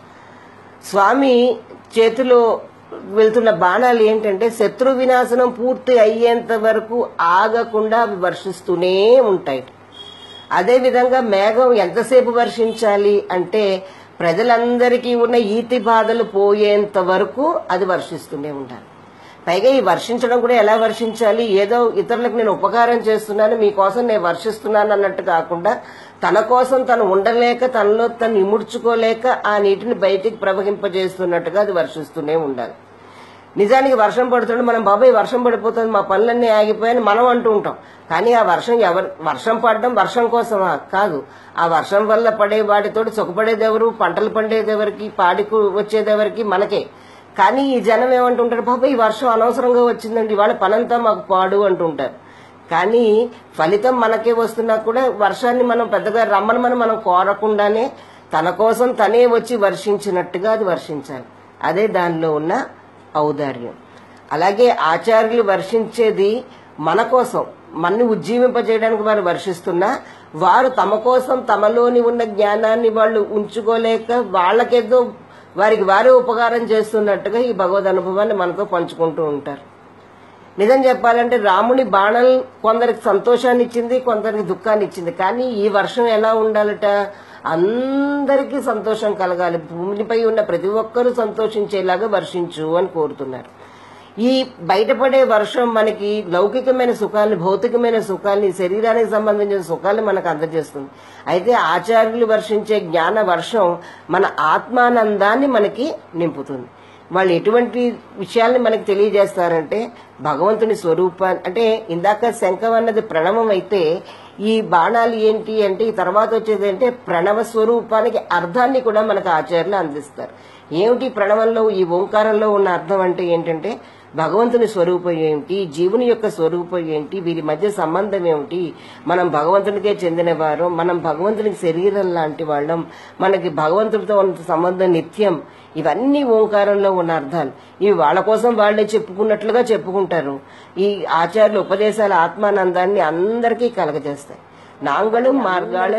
స్వామి చేతిలో వెళ్తున్న బాణాలు ఏంటంటే శత్రు వినాశనం పూర్తి అయ్యేంత వరకు ఆగకుండా అవి వర్షిస్తూనే ఉంటాయి. అదేవిధంగా మేఘం ఎంతసేపు వర్షించాలి అంటే ప్రజలందరికీ ఉన్న ఈతి బాధలు పోయేంత వరకు అది వర్షిస్తూనే ఉండాలి. పైగా ఈ వర్షించడం కూడా ఎలా వర్షించాలి, ఏదో ఇతరులకు నేను ఉపకారం చేస్తున్నాను మీకోసం నేను వర్షిస్తున్నాను అన్నట్టు కాకుండా తన కోసం తను ఉండలేక తనలో తను ఇముడ్చుకోలేక ఆ నీటిని బయటికి ప్రవహింపజేస్తున్నట్టుగా అది వర్షిస్తూనే ఉండాలి. నిజానికి వర్షం పడుతుంటే మనం బాబాయ్ వర్షం పడిపోతుంది మా పనులన్నీ ఆగిపోయాయని మనం అంటూ ఉంటాం. కానీ ఆ వర్షం పడడం వర్షం కోసమా కాదు, ఆ వర్షం వల్ల పడే వాటితోటి సుఖపడేది ఎవరు, పంటలు పండేది ఎవరికి, పాడికి వచ్చేది ఎవరికి, మనకే. కానీ ఈ జనం ఏమంటుంటారు, బాబాయ్ ఈ వర్షం అనవసరంగా వచ్చిందండి ఇవాళ పనంతా మాకు పాడు అంటుంటారు. కానీ ఫలితం మనకే వస్తున్నా కూడా వర్షాన్ని మనం పెద్దగా రమ్మని మనం కోరకుండానే తన కోసం తనే వచ్చి వర్షించినట్టుగా అది వర్షించాలి. అదే దానిలో ఉన్న ఔదార్యం. అలాగే ఆచార్యులు వర్షించేది మన కోసం, మనని ఉజ్జీవింపజేయడానికి వారు వర్షిస్తున్నా వారు తమ కోసం తమలోని ఉన్న జ్ఞానాన్ని వాళ్ళు ఉంచుకోలేక వాళ్ళకేదో వారికి వారే ఉపకారం చేస్తున్నట్టుగా ఈ భగవద్ అనుభవాన్ని మనతో పంచుకుంటూ ఉంటారు. నిజం చెప్పాలంటే రాముని బాణం కొందరికి సంతోషాన్ని ఇచ్చింది, కొందరికి దుఃఖాన్ని ఇచ్చింది. కానీ ఈ వర్షం ఎలా ఉండాలట, అందరికీ సంతోషం కలగాలి, భూమిపై ఉన్న ప్రతి ఒక్కరూ సంతోషించేలాగా వర్షించు అని కోరుతున్నారు. ఈ బయటపడే వర్షం మనకి లౌకికమైన సుఖాన్ని, భౌతికమైన సుఖాన్ని, శరీరానికి సంబంధించిన సుఖాన్ని మనకు అందజేస్తుంది. అయితే ఆచార్యులు వర్షించే జ్ఞాన వర్షం మన ఆత్మానందాన్ని మనకి నింపుతుంది. వాళ్ళు ఎటువంటి విషయాల్ని మనకి తెలియజేస్తారంటే భగవంతుని స్వరూపాన్ని, అంటే ఇందాక శంఖం అన్నది ప్రణవం అయితే ఈ బాణాలు ఏంటి అంటే ఈ తర్వాత వచ్చేది అంటే ప్రణవ స్వరూపానికి అర్థాన్ని కూడా మనకు ఆచార్యులు అందిస్తారు. ఏమిటి ప్రణవంలో ఈ ఓంకారంలో ఉన్న అర్థం అంటే ఏంటంటే భగవంతుని స్వరూపం ఏమిటి, జీవుని యొక్క స్వరూపం ఏంటి, వీరి మధ్య సంబంధం ఏమిటి, మనం భగవంతునికే చెందినవారు, మనం భగవంతునికి శరీరం లాంటి వాళ్ళం, మనకి భగవంతుడితో ఉన్న సంబంధం నిత్యం, ఇవన్నీ ఓంకారంలో ఉన్న అర్థాలు. ఇవి వాళ్ళ కోసం వాళ్లే చెప్పుకున్నట్లుగా చెప్పుకుంటారు. ఈ ఆచార్యుల ఉపదేశాల ఆత్మానందాన్ని అందరికీ కలగజేస్తాయి. నాంగళం మార్గాళ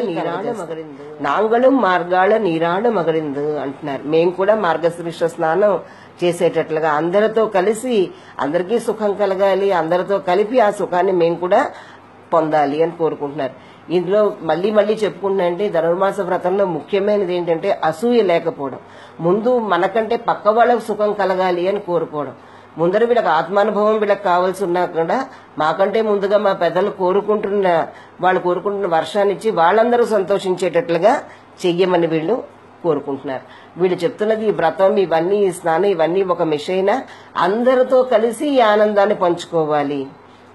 నీరాళ మగరిందు అంటున్నారు. మేము కూడా మార్గశీర్ష స్నానం చేసేటట్లుగా అందరితో కలిసి అందరికీ సుఖం కలగాలి, అందరితో కలిపి ఆ సుఖాన్ని మేము కూడా పొందాలి అని కోరుకుంటున్నారు. ఇందులో మళ్లీ మళ్లీ చెప్పుకుంటున్నాంటే ధనుర్మాస వ్రతంలో ముఖ్యమైనది ఏంటంటే అసూయ లేకపోవడం, ముందు మనకంటే పక్క వాళ్ళకు సుఖం కలగాలి అని కోరుకోవడం. ముందర వీళ్ళకి ఆత్మానుభవం వీళ్ళకి కావాల్సి ఉన్నా కూడా మాకంటే ముందుగా మా పెద్దలు వాళ్ళు కోరుకుంటున్న వర్షాన్ని ఇచ్చి వాళ్ళందరూ సంతోషించేటట్లుగా చెయ్యమని వీళ్ళు కోరుకుంటున్నారు. వీళ్ళు చెప్తున్నది ఈ వ్రతం, ఇవన్నీ ఈ స్నానం, ఇవన్నీ ఒక మిషైనా అందరితో కలిసి ఈ ఆనందాన్ని పంచుకోవాలి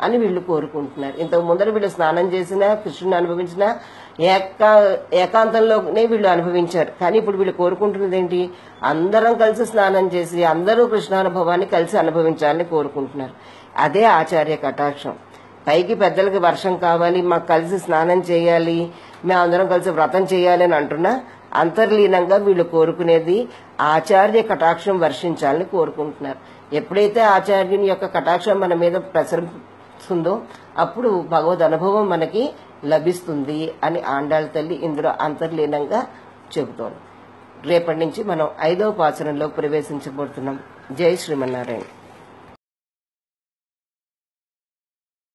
అని వీళ్ళు కోరుకుంటున్నారు. ఇంతకు ముందర వీళ్ళు స్నానం చేసినా కృష్ణుని అనుభవించినా ఏకాంతంలోనే వీళ్ళు అనుభవించారు. కానీ ఇప్పుడు వీళ్ళు కోరుకుంటున్నది ఏంటి, అందరం కలిసి స్నానం చేసి అందరూ కృష్ణానుభవాన్ని కలిసి అనుభవించాలని కోరుకుంటున్నారు. అదే ఆచార్య కటాక్షం. పైకి పెద్దలకి వర్షం కావాలి, మాకు కలిసి స్నానం చేయాలి, మేము అందరం కలిసి వ్రతం చేయాలి అని అంటున్నా అంతర్లీనంగా వీళ్ళు కోరుకునేది ఆచార్య కటాక్షం వర్షించాలని కోరుకుంటున్నారు. ఎప్పుడైతే ఆచార్యుని యొక్క కటాక్షం మన మీద ప్రసరిస్తుందో అప్పుడు భగవద్ అనుభవం మనకి లభిస్తుంది అని ఆండాళ్ళ తల్లి ఇందులో అంతర్లీనంగా చెబుతోంది. రేపటి నుంచి మనం 5వ పాసరంలోకి ప్రవేశించబోతున్నాం. జై శ్రీమన్నారాయణ.